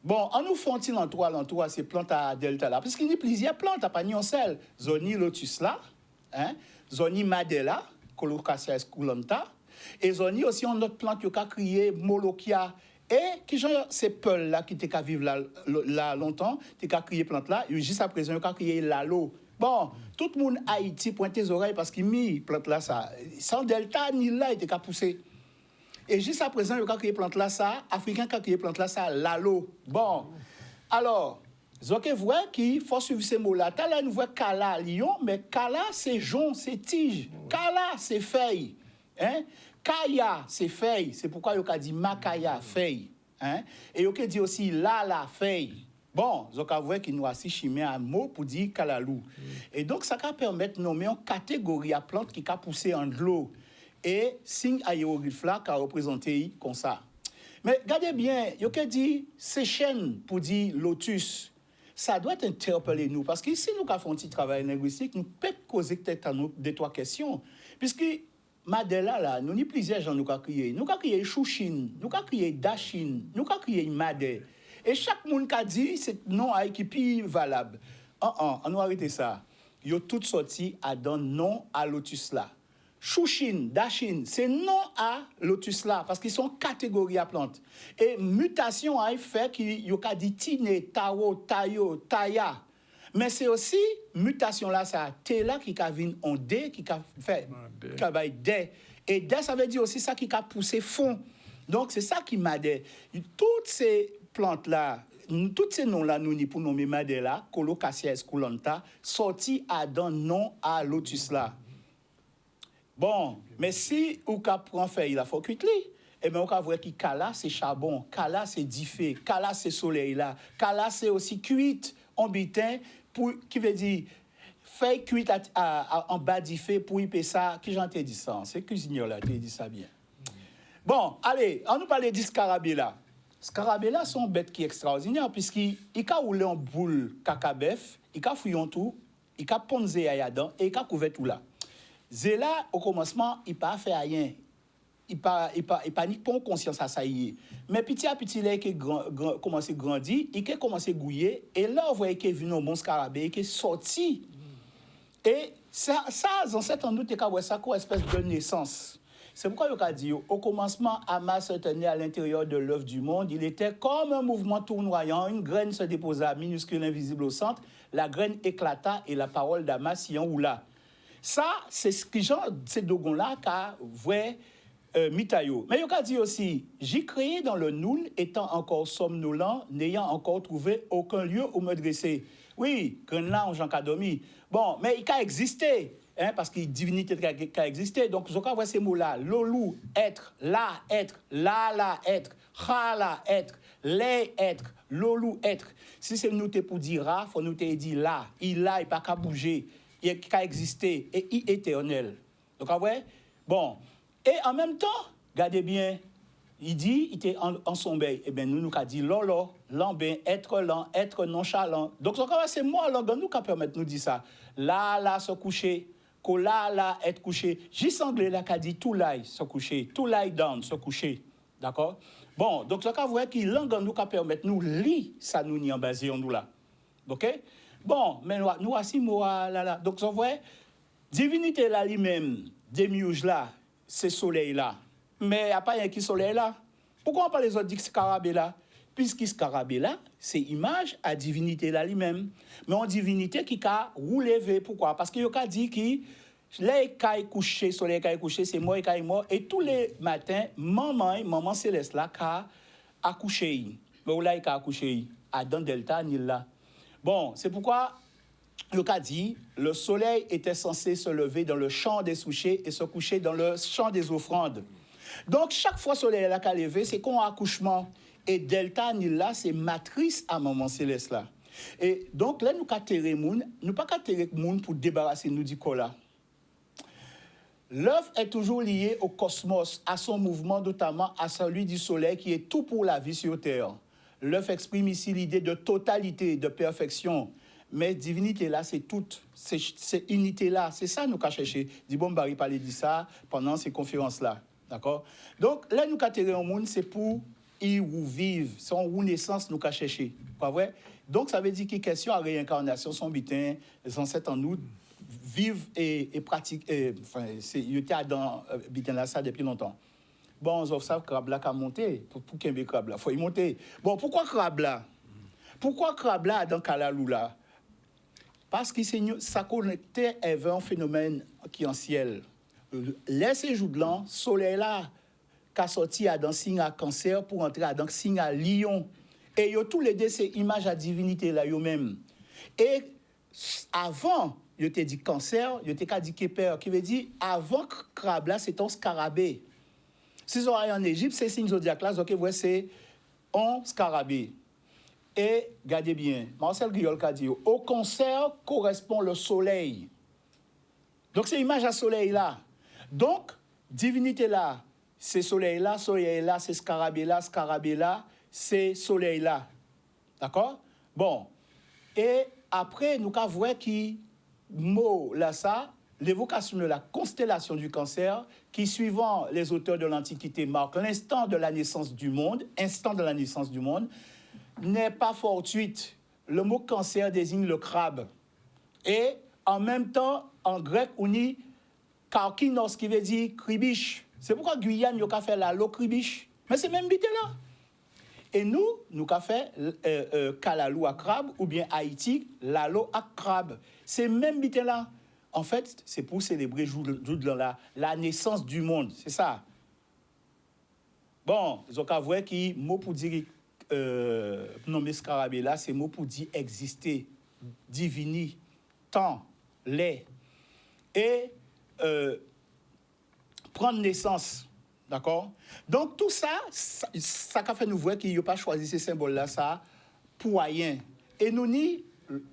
Bon, en nous font-ils l'entour à ces plantes à delta là, parce qu'il y a plusieurs plantes à Pagnon-Sel, Zoni lotus là, hein, Zoni madela, Colocasia esculenta, et Zoni aussi une autre plante qui a crié Molochia. Et qui genre ces peuls là qui étaient qu'à vivre là longtemps, t'es qu'à crier plante là, juste à présent qu'à crier lalo. Bon, tout le monde Haïti pointe les oreilles parce qu'il mis plante là ça, sans delta ni là était qu'à pousser. Et juste à présent qu'à crier plante là ça, africain qu'à crier plante là ça lalo. Bon. Alors, vous voyez qu'il faut suivre ces mots là. T'as là nous voit kala lion, mais kala c'est jonc, c'est tige. Kala c'est feuille. Hein? Kaya, c'est feuille. C'est pourquoi il a dit makaya, feuille. Hein? Et il a dit aussi la feuille. Bon, donc vous voyez qu'il nous a aussi chimé un mot pour dire kalalou. Et donc, ça va permettre de nommer une catégorie à plantes qui a poussé en de l'eau. Et signe à hiéroglyphe là qui a représenté comme ça. Mais regardez bien, il a dit séchène pour dire lotus. Ça doit interpeller nous. Parce que si nous avons fait un petit travail linguistique, nous pouvons causer peut-être à nous 2-3 questions. Puisque Madela, là, nous avons plusieurs gens qui ont crié. Nous avons crié Chouchine, nous avons crié Dachine, nous avons crié Madé. Et chaque monde qui a dit, c'est non à équipe valable. On nous arrêter ça. Ils ont toutes sorti à donner non à lotus là. Chouchine, Dachine, c'est non à lotus là, parce qu'ils sont catégories à plantes. Et mutation a fait qu'ils ont dit Tine, Tao, Tayo, Taya. Mais c'est aussi mutation là, ça T là qui a vu en D, qui a fait D. Et D, ça veut dire aussi ça qui a poussé fond. Donc c'est ça qui m'a dit. Toutes ces plantes là, tous ces noms là, nous pour nommer Madé là, Colocasia esculenta, sorti à don nom à lotus là. Bon, mais si on prend feuille, il faut cuire. Et bien, on va voir que Kala, c'est charbon, Kala, c'est diffé, Kala, c'est soleil là, Kala, c'est aussi cuite en bitin. Qui veut dire feuille cuite en bas du feu pour y payer ça. Qui j'en t'ai dit ça? C'est cuisinier là, t'ai dit ça bien. Bon, allez, on nous parle des scarabées là. Scarabées là sont bêtes qui extraordinaires puisqu'ils ont roulé en boule cacabef, ils ont fouillé en tout, ils ont ponzé à yadan et ils ont couvert tout là. Zéla, au commencement, il n'a pas fait rien. Il n'a ni pas conscience à ça y est. Mais petit à petit, là, il a commencé à grandir, il a commencé à gouiller, et là, on voit qu'il est venu au bon scarabée, il est sorti. Et ça, dans cet endroit, il y a ça comme espèce de naissance. C'est pourquoi il a dit, au commencement, Amas se tenait à l'intérieur de l'œuvre du monde, il était comme un mouvement tournoyant, une graine se déposa, minuscule, invisible au centre, la graine éclata, et la parole d'Amas y enroula. Ça, c'est ce que c'est Dogon-là qui a vu Mitayo. Mais il a dit aussi, j'ai créé dans le Noun, étant encore somnolent, n'ayant encore trouvé aucun lieu où me dresser. Oui, Grenland, Jean Kadomi. Bon, mais il a existé, hein, parce qu'il y a une divinité qui a existé. Donc, vous voyez ces mots-là. Lolou, être, là, être, là, être, là, être, les, être, lolou, être. Si c'est nous pour dire ra, il faut nous dire là. Il a, il pas qu'à bouger. Il a existé et il est éternel. Donc, vous voyez? Bon. Et en même temps, regardez bien, il dit, il était en sommeil. Eh bien, nous avons dit lolo, lambin, lent, être nonchalant. Donc, c'est moi, nous qui permet de nous dire ça. Là, se coucher. Là, être couché. J'ai anglais là qui a dit tout lie, se coucher. Tout lie down, se coucher. D'accord? Bon, donc, ce qu'on voit qui langue nous qui permet de nous lire ça, nous n'y en basé en nous là. OK? Bon, mais nous aussi, moi, là. Donc, on voit, divinité là lui-même, démiurge là, c'est soleil là. Mais il n'y a pas un qui soleil là. Pourquoi on parle les autres dit que scarabée là? Puisque scarabée là, c'est image à divinité là lui-même. Mais en divinité qui a roulevé. Pourquoi? Parce qu'il y a dit que les cailles couchées, soleil cailles couché, c'est moi et cailles mort. Et tous les matins, maman céleste là, a accouché. Mais là, il a accouché. Adam Delta, ni là. Bon, c'est pourquoi le cas dit, le soleil était censé se lever dans le champ des souchés et se coucher dans le champ des offrandes. Donc, chaque fois que le soleil est levé, c'est qu'on a accouchement. Et delta, ni là, c'est matrice à maman céleste là. Et donc, là, nous ne pas qu'atterrir moun pour débarrasser nous du cola. L'œuf est toujours lié au cosmos, à son mouvement, notamment à celui du soleil qui est tout pour la vie sur Terre. L'œuf exprime ici l'idée de totalité, de perfection. Mais divinité là, c'est toute, c'est unité là. C'est ça nous qu'a cherché. Dibon Barry parlait de ça pendant ces conférences-là. D'accord? Donc, là, nous qu'a tiré au monde, c'est pour y ou vivre. C'est en naissance nous qu'a cherché. Pas vrai? Donc, ça veut dire qu'il y a question à réincarnation, son bitin, les ancêtres en nous vivent et pratiquent. Enfin, il était dans bitin là, ça depuis longtemps. Bon, on savent que crabe là a monté. Pour qu'il y ait crabe là, il faut y monter. Bon, pourquoi crabe là? Pourquoi crabe là dans Kalalou là? Parce que ça connectait avec un phénomène qui est en ciel. Les séjours de l'an, soleil là, qui a sorti dans signe à cancer pour entrer dans signe à lion. Et yo tous les deux, c'est image à divinité là, yo même. Et avant, yo te dit cancer, yo te dit képer, qui veut dire avant crabe là, c'est un scarabée. Si vous allez en Égypte, c'est signe zodiac là, donc vous c'est un scarabée. Et, regardez bien, Marcel Griol a dit, au cancer correspond le soleil. Donc, c'est l'image à soleil là. Donc, divinité là, c'est soleil là, c'est scarabée là, c'est soleil là. D'accord? Bon. Et après, nous avons vu qui mot là ça, l'évocation de la constellation du cancer, qui, suivant les auteurs de l'Antiquité, marque l'instant de la naissance du monde, n'est pas fortuite. Le mot cancer désigne le crabe. Et en même temps, en grec, on dit karkinos, qui veut dire kribiche. C'est pourquoi Guyane, il a fait la lo kribiche. Mais c'est même bité là. Et nous avons fait kalalou à crabe, ou bien Haïti, lalo à crabe. C'est même bité là. En fait, c'est pour célébrer la naissance du monde. C'est ça. Bon, ils ont qu'à voir qui mot pour dire nommer scarabée là, c'est mot pour dire exister, divini, temps, lait. Et prendre naissance. D'accord? Donc, tout ça, ça a fait nous voir qu'il n'y a pas choisi ces symboles-là, ça, pour rien. Et nous,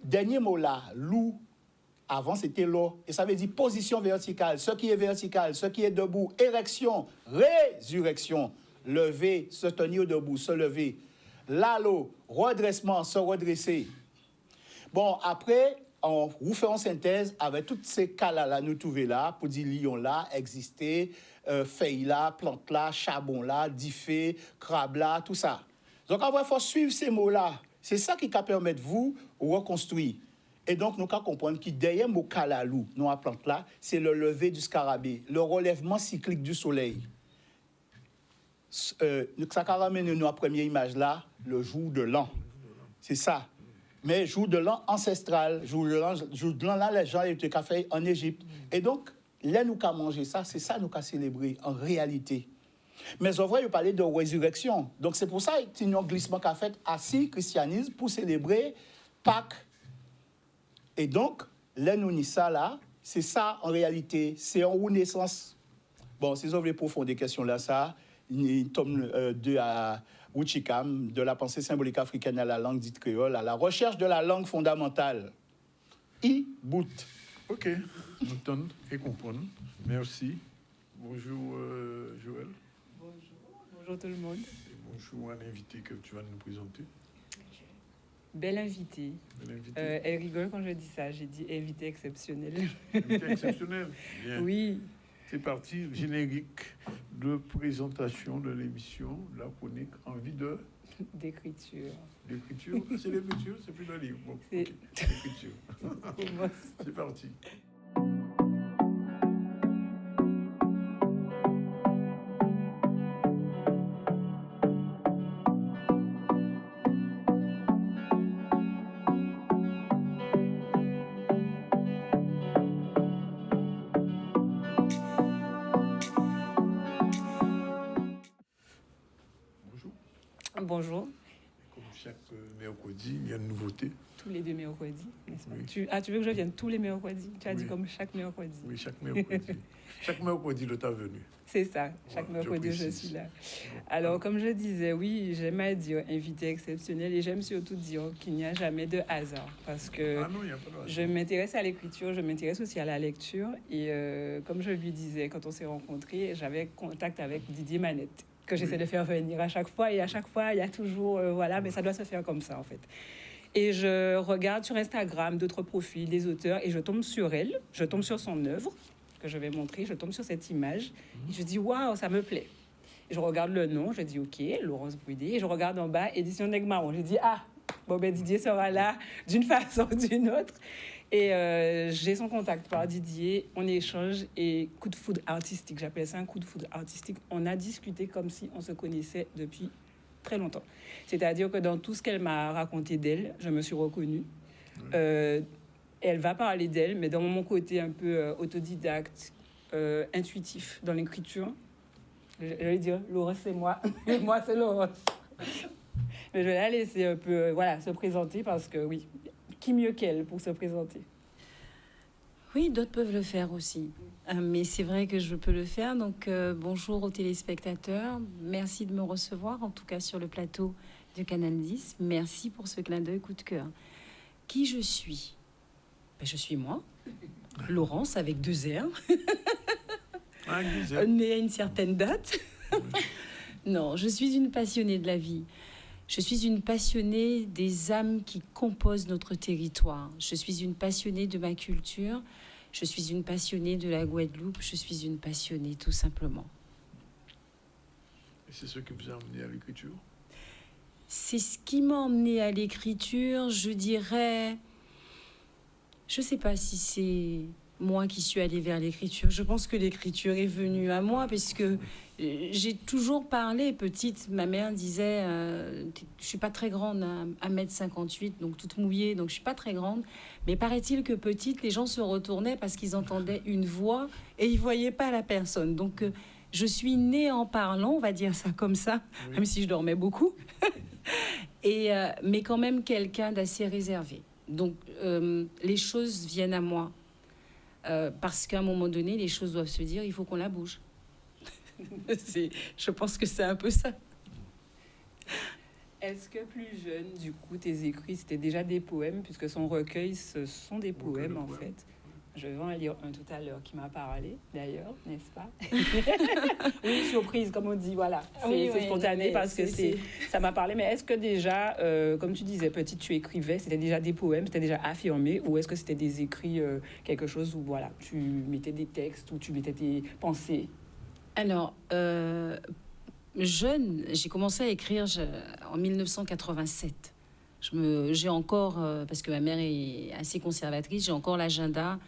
dernier mot là, loup, avant c'était l'eau. Et ça veut dire position verticale. Ce qui est vertical, ce qui est debout, érection, résurrection, lever, se tenir debout, se lever. L'alo, redressement, se redresser. Bon, après, on vous fait en synthèse avec tous ces cas-là, nous trouvons là, pour dire lion là, exister, feuille là, plante là, charbon là, diffé, crabe là, tout ça. Donc, il faut suivre ces mots-là. C'est ça qui va permettre vous de reconstruire. Et donc, nous allons comprendre que derrière le mot kalalou, nous la plante là, c'est le lever du scarabée, le relèvement cyclique du soleil. Ça va ramener nous à la première image là, le jour de l'an. C'est ça. Mais jour de l'an ancestral, jour de l'an là, les gens étaient fait en Égypte. Et donc, là, nous avons mangé ça, c'est ça nous avons célébré en réalité. Mais on voit, il parlait de résurrection. Donc c'est pour ça qu'il y a un glissement qu'a fait assis christianisme pour célébrer Pâques. Et donc, là, nous disons ça là, c'est ça en réalité, c'est en renaissance. Bon, si vous voulez profondément des questions là, ça, il tome 2 à Wuchikam, de la pensée symbolique africaine à la langue dite créole, à la recherche de la langue fondamentale. I-bout. Ok, entendre et comprendre. Merci. Bonjour Joël. Bonjour tout le monde. Et bonjour à l'invité que tu vas nous présenter. Belle invitée. Belle invitée. Elle rigole quand je dis ça. J'ai dit invité exceptionnel. Invité exceptionnel. Bien. Oui. C'est parti, générique de présentation de l'émission, la chronique Envie d'écriture. D'écriture. C'est l'écriture, c'est plus le livre. Bon, c'est okay. L'écriture. C'est parti. Bonjour. Comme chaque mercredi, il y a une nouveauté. Tous les 2 mercredis, n'est-ce pas? Oui. Tu veux que je vienne tous les mercredis? Tu as dit comme chaque mercredi. Oui, chaque mercredi. Chaque mercredi, le temps venu. C'est ça, chaque mercredi, je suis là. Alors, comme je disais, oui, j'aime à dire invité exceptionnel et j'aime surtout dire qu'il n'y a jamais de hasard. Parce que je m'intéresse à l'écriture, je m'intéresse aussi à la lecture. Et comme je lui disais, quand on s'est rencontrés, j'avais contact avec Didier Manette, que j'essaie de faire venir à chaque fois. Et à chaque fois, il y a toujours, voilà, mais ça doit se faire comme ça, en fait. Et je regarde sur Instagram d'autres profils, des auteurs, et je tombe sur elle, je tombe sur son œuvre, que je vais montrer, je tombe sur cette image, et je dis, waouh, ça me plaît. Et je regarde le nom, je dis, ok, Laurence Bouidé, et je regarde en bas, édition Negmaron. Je dis, ah, bon, ben Didier sera là d'une façon ou d'une autre. Et j'ai son contact par Didier, on échange, et coup de foudre artistique, j'appelle ça un coup de foudre artistique. On a discuté comme si on se connaissait depuis très longtemps. C'est-à-dire que dans tout ce qu'elle m'a raconté d'elle, je me suis reconnue. Elle va parler d'elle, mais dans mon côté un peu autodidacte, intuitif dans l'écriture, je vais dire, Laurence, c'est moi, et moi, c'est Laurence. Mais je vais la laisser un peu voilà, se présenter parce que, oui, qui mieux qu'elle pour se présenter? Oui, d'autres peuvent le faire aussi. Mais c'est vrai que je peux le faire. Donc, bonjour aux téléspectateurs. Merci de me recevoir, en tout cas sur le plateau de Canal 10. Merci pour ce clin d'œil coup de cœur. Qui je suis? Ben, je suis moi, Laurence, avec 2 R. Née à une certaine date. Non, je suis une passionnée de la vie. Je suis une passionnée des âmes qui composent notre territoire. Je suis une passionnée de ma culture. Je suis une passionnée de la Guadeloupe. Je suis une passionnée, tout simplement. Et c'est ce qui vous a emmené à l'écriture? C'est ce qui m'a emmené à l'écriture, je dirais... Je ne sais pas si c'est moi qui suis allée vers l'écriture. Je pense que l'écriture est venue à moi parce que j'ai toujours parlé. Petite, ma mère disait, je ne suis pas très grande, 1m58, donc toute mouillée, donc je ne suis pas très grande. Mais paraît-il que petite, les gens se retournaient parce qu'ils entendaient une voix et ils ne voyaient pas la personne. Donc je suis née en parlant, on va dire ça comme ça, oui. Même si je dormais beaucoup. Mais quand même quelqu'un d'assez réservé. Donc les choses viennent à moi. Parce qu'à un moment donné, les choses doivent se dire, il faut qu'on la bouge. Je pense que c'est un peu ça. Est-ce que plus jeune, du coup, tes écrits, c'était déjà des poèmes, puisque son recueil, ce sont des poèmes, en fait. Je vais en lire un tout à l'heure qui m'a parlé, d'ailleurs, n'est-ce pas? Oui, surprise, comme on dit, voilà. C'est spontané parce que ça m'a parlé. Mais est-ce que déjà, comme tu disais, petite, tu écrivais, c'était déjà des poèmes, c'était déjà affirmé, ou est-ce que c'était des écrits, quelque chose où, voilà, tu mettais des textes, où tu mettais tes pensées? Alors, jeune, j'ai commencé à écrire en 1987. J'ai encore, parce que ma mère est assez conservatrice, j'ai encore l'agenda,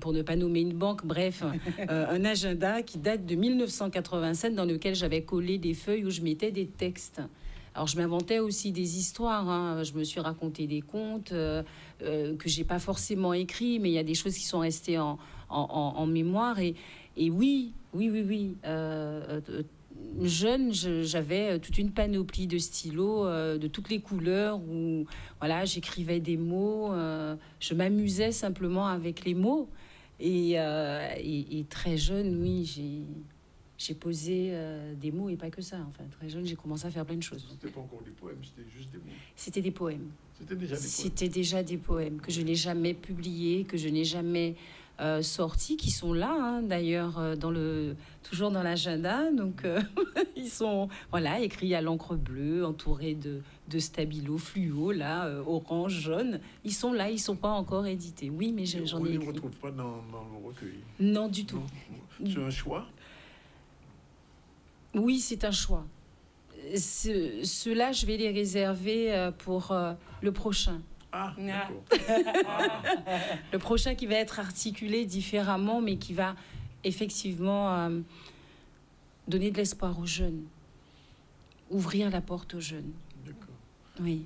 pour ne pas nommer une banque, bref, un agenda qui date de 1987 dans lequel j'avais collé des feuilles où je mettais des textes. Alors, je m'inventais aussi des histoires, hein. Je me suis raconté des contes que j'ai pas forcément écrits, mais il y a des choses qui sont restées en mémoire. Et oui. Jeune, j'avais toute une panoplie de stylos de toutes les couleurs où voilà, j'écrivais des mots, je m'amusais simplement avec les mots. Et très jeune, oui, j'ai posé des mots et pas que ça. Enfin, très jeune, j'ai commencé à faire plein de choses. C'était pas encore des poèmes, c'était juste des mots. C'était des poèmes. C'était déjà des poèmes que je n'ai jamais publiés, que je n'ai jamais sortis, qui sont là, hein, d'ailleurs, toujours dans l'agenda. Donc, ils sont écrits à l'encre bleue, entourés de stabilo fluo, là, orange, jaune. Ils sont là, ils ne sont pas encore édités. Oui, mais j'en ai écrit. On ne les retrouve pas dans le recueil? Non, du tout. C'est un choix? Oui, c'est un choix. Ceux-là, je vais les réserver pour le prochain. Ah, d'accord. Le prochain qui va être articulé différemment, mais qui va effectivement donner de l'espoir aux jeunes, ouvrir la porte aux jeunes. D'accord. Oui.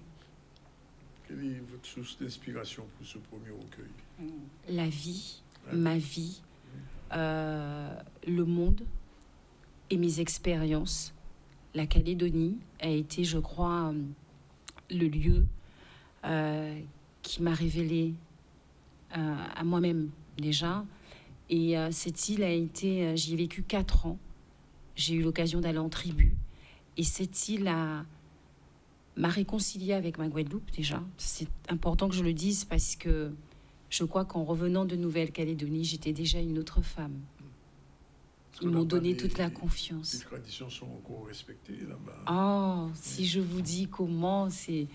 Quelle est votre source d'inspiration pour ce premier recueil? La vie, ma vie, le monde et mes expériences. La Calédonie a été, je crois, le lieu qui m'a révélé à moi-même déjà. Et cette île a été... j'y ai vécu 4 ans. J'ai eu l'occasion d'aller en tribu. Et cette île m'a réconciliée avec ma Guadeloupe déjà. C'est important que je le dise parce que je crois qu'en revenant de Nouvelle-Calédonie, j'étais déjà une autre femme. Ils m'ont donné toute la confiance. Les traditions sont encore respectées là-bas. Oh, si je vous dis comment, c'est...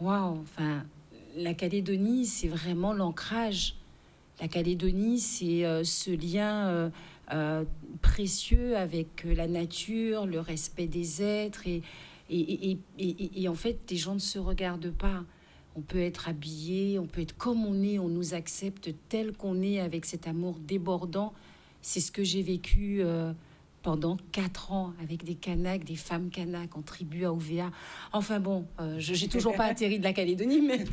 Waouh! Enfin, la Calédonie, c'est vraiment l'ancrage. La Calédonie, c'est ce lien précieux avec la nature, le respect des êtres. Et en fait, les gens ne se regardent pas. On peut être habillé, on peut être comme on est, on nous accepte tel qu'on est avec cet amour débordant. C'est ce que j'ai vécu pendant 4 ans avec des Kanaks, des femmes Kanaks en tribu à OVA. Enfin bon, je n'ai toujours pas atterri de la Calédonie, mais...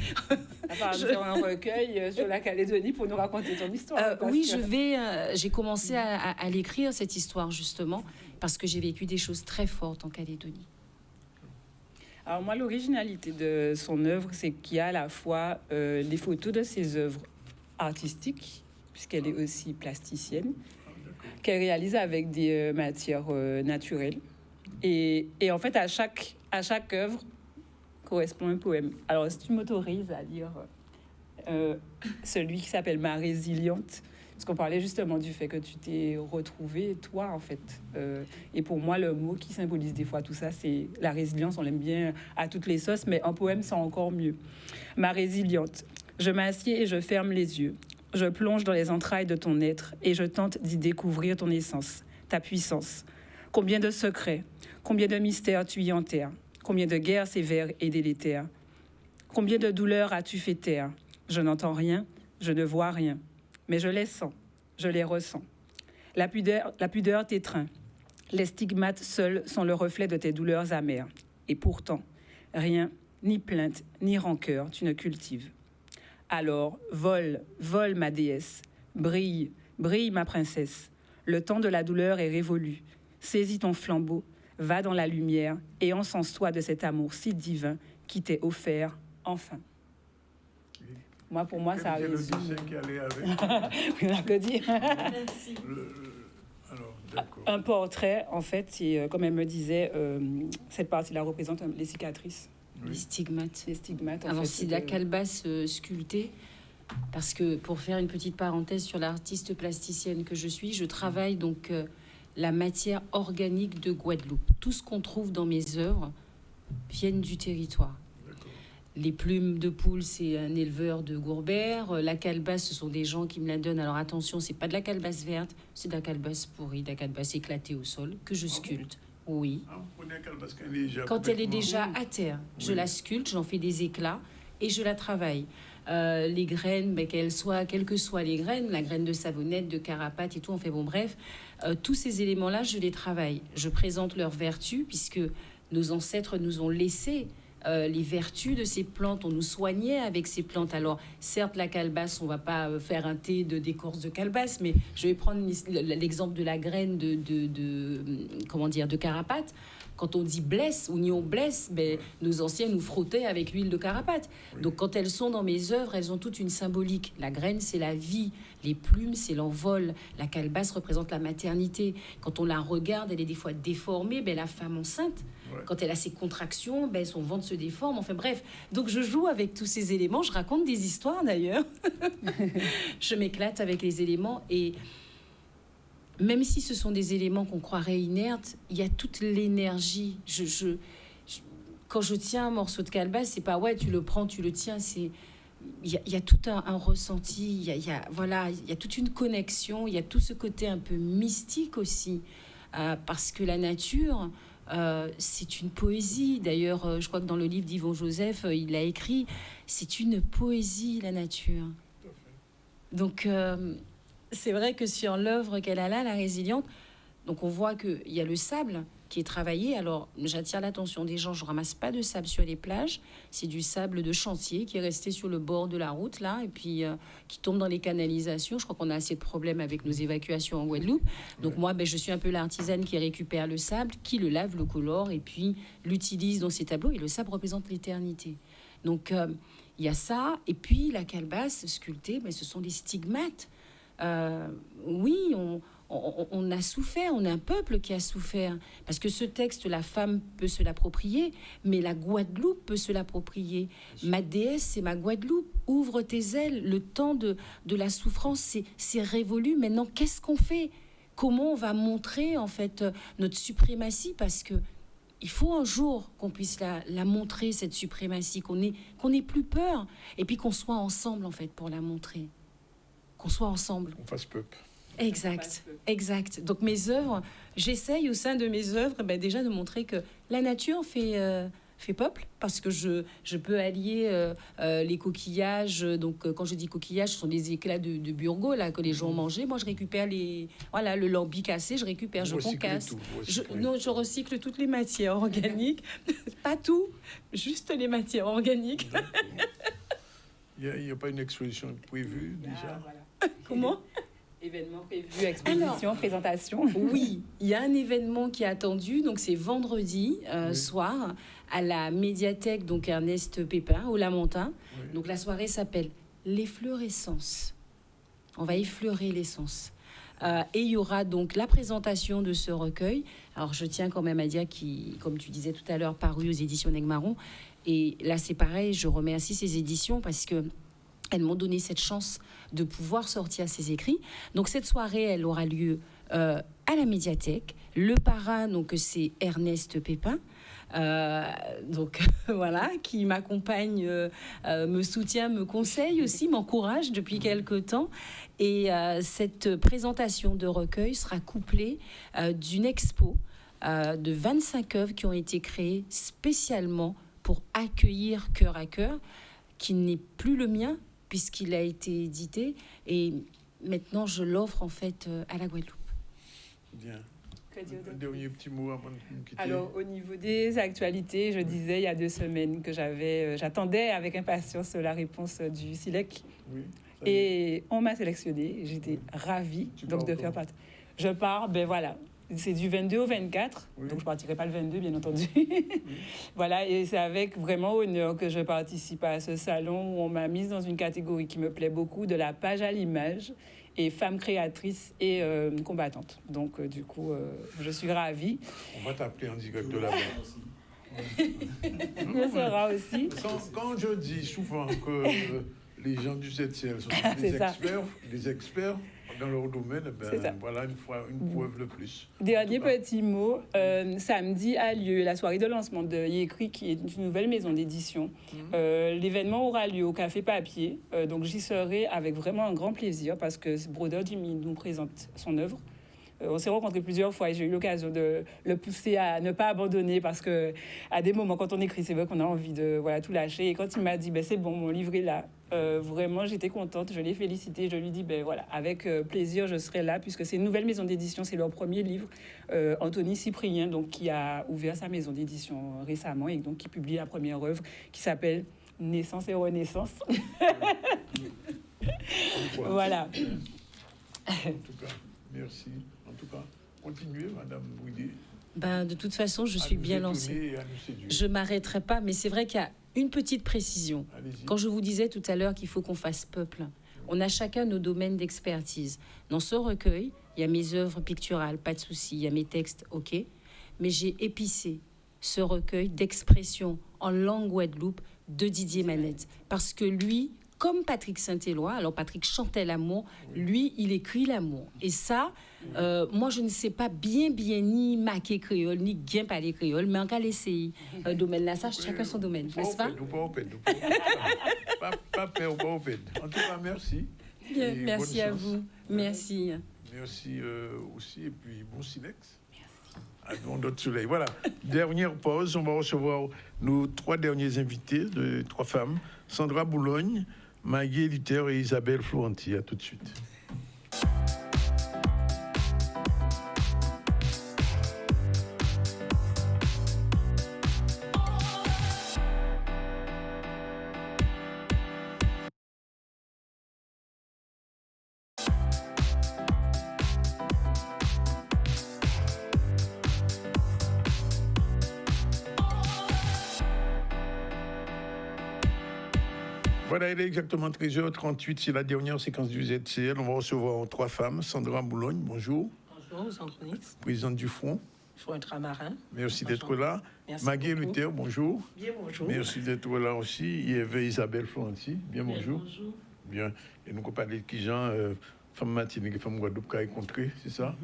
Faire un recueil sur la Calédonie pour nous raconter ton histoire. Oui, j'ai commencé à l'écrire, cette histoire, justement, parce que j'ai vécu des choses très fortes en Calédonie. Alors moi, l'originalité de son œuvre, c'est qu'il y a à la fois des photos de ses œuvres artistiques, puisqu'elle est aussi plasticienne, qu'elle réalise avec des matières naturelles. Et en fait, à chaque œuvre correspond un poème. Alors, si tu m'autorises à lire celui qui s'appelle « Ma résiliente », parce qu'on parlait justement du fait que tu t'es retrouvée, toi, en fait. Et pour moi, le mot qui symbolise des fois tout ça, c'est la résilience. On l'aime bien à toutes les sauces, mais en poème, c'est encore mieux. « Ma résiliente, je m'assieds et je ferme les yeux. Je plonge dans les entrailles de ton être et je tente d'y découvrir ton essence, ta puissance. Combien de secrets, combien de mystères tu y enterres, combien de guerres sévères et délétères. Combien de douleurs as-tu fait taire? Je n'entends rien, je ne vois rien, mais je les sens, je les ressens. La pudeur t'étreint. Les stigmates seuls sont le reflet de tes douleurs amères. Et pourtant, rien, ni plainte, ni rancœur, tu ne cultives. Alors, vole, vole ma déesse, brille, brille ma princesse. Le temps de la douleur est révolu. Saisis ton flambeau, va dans la lumière et encense-toi de cet amour si divin qui t'est offert enfin. Moi, pour moi, ça résume. On a que dire. Merci. Un portrait, en fait, c'est, comme elle me disait, cette partie-là représente les cicatrices. Les stigmates. Les stigmates. Alors, c'est de la calebasse sculptée. Parce que, pour faire une petite parenthèse sur l'artiste plasticienne que je suis, je travaille donc la matière organique de Guadeloupe. Tout ce qu'on trouve dans mes œuvres viennent du territoire. Les plumes de poule, c'est un éleveur de Gourbert. La calebasse, ce sont des gens qui me la donnent. Alors attention, c'est pas de la calebasse verte, c'est de la calebasse pourrie, de la calebasse éclatée au sol que je sculpte. Oui. Quand elle est déjà à terre, je la sculpte, j'en fais des éclats et je la travaille. Les graines, quelles que soient les graines, la graine de savonnette, de carapate et tout, on fait bon bref. Tous ces éléments-là, je les travaille. Je présente leurs vertus puisque nos ancêtres nous ont laissé les vertus de ces plantes. On nous soignait avec ces plantes. Alors, certes, la calebasse, on va pas faire un thé d'écorce de calebasse, mais je vais prendre l'exemple de la graine de carapate. Quand on dit blesse, oignon blesse, ben, nos anciens nous frottaient avec l'huile de carapate. Donc quand elles sont dans mes œuvres, elles ont toute une symbolique. La graine, c'est la vie. Les plumes, c'est l'envol. La calebasse représente la maternité. Quand on la regarde, elle est des fois déformée. Ben, la femme enceinte, quand elle a ses contractions, ben, son ventre se déforme. Enfin bref, donc je joue avec tous ces éléments. Je raconte des histoires d'ailleurs. Je m'éclate avec les éléments et... Même si ce sont des éléments qu'on croirait inertes, il y a toute l'énergie. Quand je tiens un morceau de calebasse, c'est pas tu le prends, tu le tiens. Il y a tout un ressenti. Il y a toute une connexion. Il y a tout ce côté un peu mystique aussi, parce que la nature, c'est une poésie. D'ailleurs, je crois que dans le livre d'Yvon Joseph, il a écrit, c'est une poésie, la nature. Donc c'est vrai que sur l'œuvre qu'elle a là, La Résiliente, donc on voit qu'il y a le sable qui est travaillé. Alors, j'attire l'attention des gens, je ne ramasse pas de sable sur les plages. C'est du sable de chantier qui est resté sur le bord de la route, là, et puis qui tombe dans les canalisations. Je crois qu'on a assez de problèmes avec nos évacuations en Guadeloupe. Donc moi, je suis un peu l'artisane qui récupère le sable, qui le lave, le colore, et puis l'utilise dans ses tableaux. Et le sable représente l'éternité. Donc, il y a ça. Et puis, la calebasse sculptée, ce sont des stigmates. Oui, on a souffert, on est un peuple qui a souffert. Parce que ce texte, la femme peut se l'approprier, mais la Guadeloupe peut se l'approprier. Ma déesse, c'est ma Guadeloupe. Ouvre tes ailes. Le temps de la souffrance, c'est révolu. Maintenant, qu'est-ce qu'on fait? Comment on va montrer, en fait, notre suprématie? Parce que il faut un jour qu'on puisse la montrer, cette suprématie, qu'on ait plus peur. Et puis qu'on soit ensemble, en fait, pour la montrer. Qu'on soit ensemble. On fasse peuple. Exact. Donc mes œuvres, j'essaye au sein de mes œuvres déjà de montrer que la nature fait peuple, parce que je peux allier les coquillages. Donc quand je dis coquillages, ce sont des éclats de burgo là que les gens ont mangé. Moi je récupère le lambi cassé, je récupère, je concasse. Je recycle toutes les matières organiques, pas tout, juste les matières organiques. Il n'y a pas une exposition prévue déjà? Voilà. Comment? Événement prévu, exposition, présentation. Oui, il y a un événement qui est attendu, donc c'est vendredi soir à la médiathèque, donc Ernest Pépin, au Lamentin. Oui. Donc la soirée s'appelle l'effleurescence. On va effleurer l'essence. Et il y aura donc la présentation de ce recueil. Alors je tiens quand même à dire qui, comme tu disais tout à l'heure, paru aux éditions Negmaron. Et là c'est pareil, je remercie ces éditions parce que elles m'ont donné cette chance de pouvoir sortir ces écrits. Donc cette soirée, elle aura lieu à la médiathèque. Le parrain, donc c'est Ernest Pépin. Donc voilà, qui m'accompagne, me soutient, me conseille aussi, m'encourage depuis quelque temps. Et cette présentation de recueil sera couplée d'une expo de 25 œuvres qui ont été créées spécialement pour accueillir Cœur à Cœur, qui n'est plus le mien, puisqu'il a été édité, et maintenant je l'offre en fait à la Guadeloupe. Bien. Un dernier petit mot avant de nous quitter. Alors, au niveau des actualités, je disais il y a 2 semaines que j'attendais avec impatience la réponse du SILEC. Oui, et on m'a sélectionné. J'étais ravie de faire partie. Je pars, voilà. C'est du 22 au 24, donc je ne partirai pas le 22, bien entendu. Voilà, et c'est avec vraiment honneur que je participe à ce salon où on m'a mise dans une catégorie qui me plaît beaucoup, de la page à l'image, et femme créatrice et combattante. Donc, du coup, je suis ravie. On va t'appeler en direct de là-bas. On sera aussi. Quand je dis souvent que les gens du 7e sont des experts dans leur domaine, voilà une preuve de plus. Dernier petit mot, samedi a lieu la soirée de lancement de Yécri, qui est une nouvelle maison d'édition. L'événement aura lieu au Café Papier, donc j'y serai avec vraiment un grand plaisir parce que Brodeur Jimmy nous présente son œuvre. On s'est rencontrés plusieurs fois et j'ai eu l'occasion de le pousser à ne pas abandonner parce que à des moments, quand on écrit, c'est vrai qu'on a envie de tout lâcher. Et quand il m'a dit, c'est bon, mon livre est là, vraiment, j'étais contente, je l'ai félicité. Je lui dis, avec plaisir, je serai là puisque c'est une nouvelle maison d'édition, c'est leur premier livre. Anthony Cyprien, donc, qui a ouvert sa maison d'édition récemment et donc qui publie la première œuvre qui s'appelle Naissance et Renaissance. Voilà. En tout cas, merci. En tout cas, continuez, Madame Bouidé. De toute façon, je suis bien lancée. Je ne m'arrêterai pas, mais c'est vrai qu'il y a une petite précision. Quand je vous disais tout à l'heure qu'il faut qu'on fasse peuple, on a chacun nos domaines d'expertise. Dans ce recueil, il y a mes œuvres picturales, pas de souci, il y a mes textes, ok. Mais j'ai épicé ce recueil d'expression en langue Guadeloupe de Didier Manette. Parce que lui, comme Patrick Saint-Éloi, alors Patrick chantait l'amour, lui, il écrit l'amour. Et ça, moi, je ne sais pas bien ni maquer créole, ni bien parler créole, mais en cas l'essayer. Un domaine là, ça, chacun son domaine, n'est-ce pas? Pas peur, pas au peine. En tout cas, merci. Bien, merci à vous. Merci. Merci aussi, et puis bon silex. Merci. À d'autres soleil. Voilà. Dernière pause, on va recevoir nos 3 derniers invités, 3 femmes. Sandra Boulogne, Maggie Luther et Isabelle Florenti. À tout de suite. Voilà, il est exactement 13h38, c'est la dernière séquence du ZCL. On va recevoir 3 femmes. Sandra Boulogne, bonjour. Bonjour, Sandrine. Présidente du Front. Front ultramarin. Merci d'être là. Maggie Luther, bonjour. Bien, bonjour. Merci d'être là aussi. Il y avait Isabelle Florenti. Bien, bonjour. Bonjour. Bien. Et nous, on parle de qui gens, femme Martinique et femme Guadeloupe qui a rencontré, c'est ça?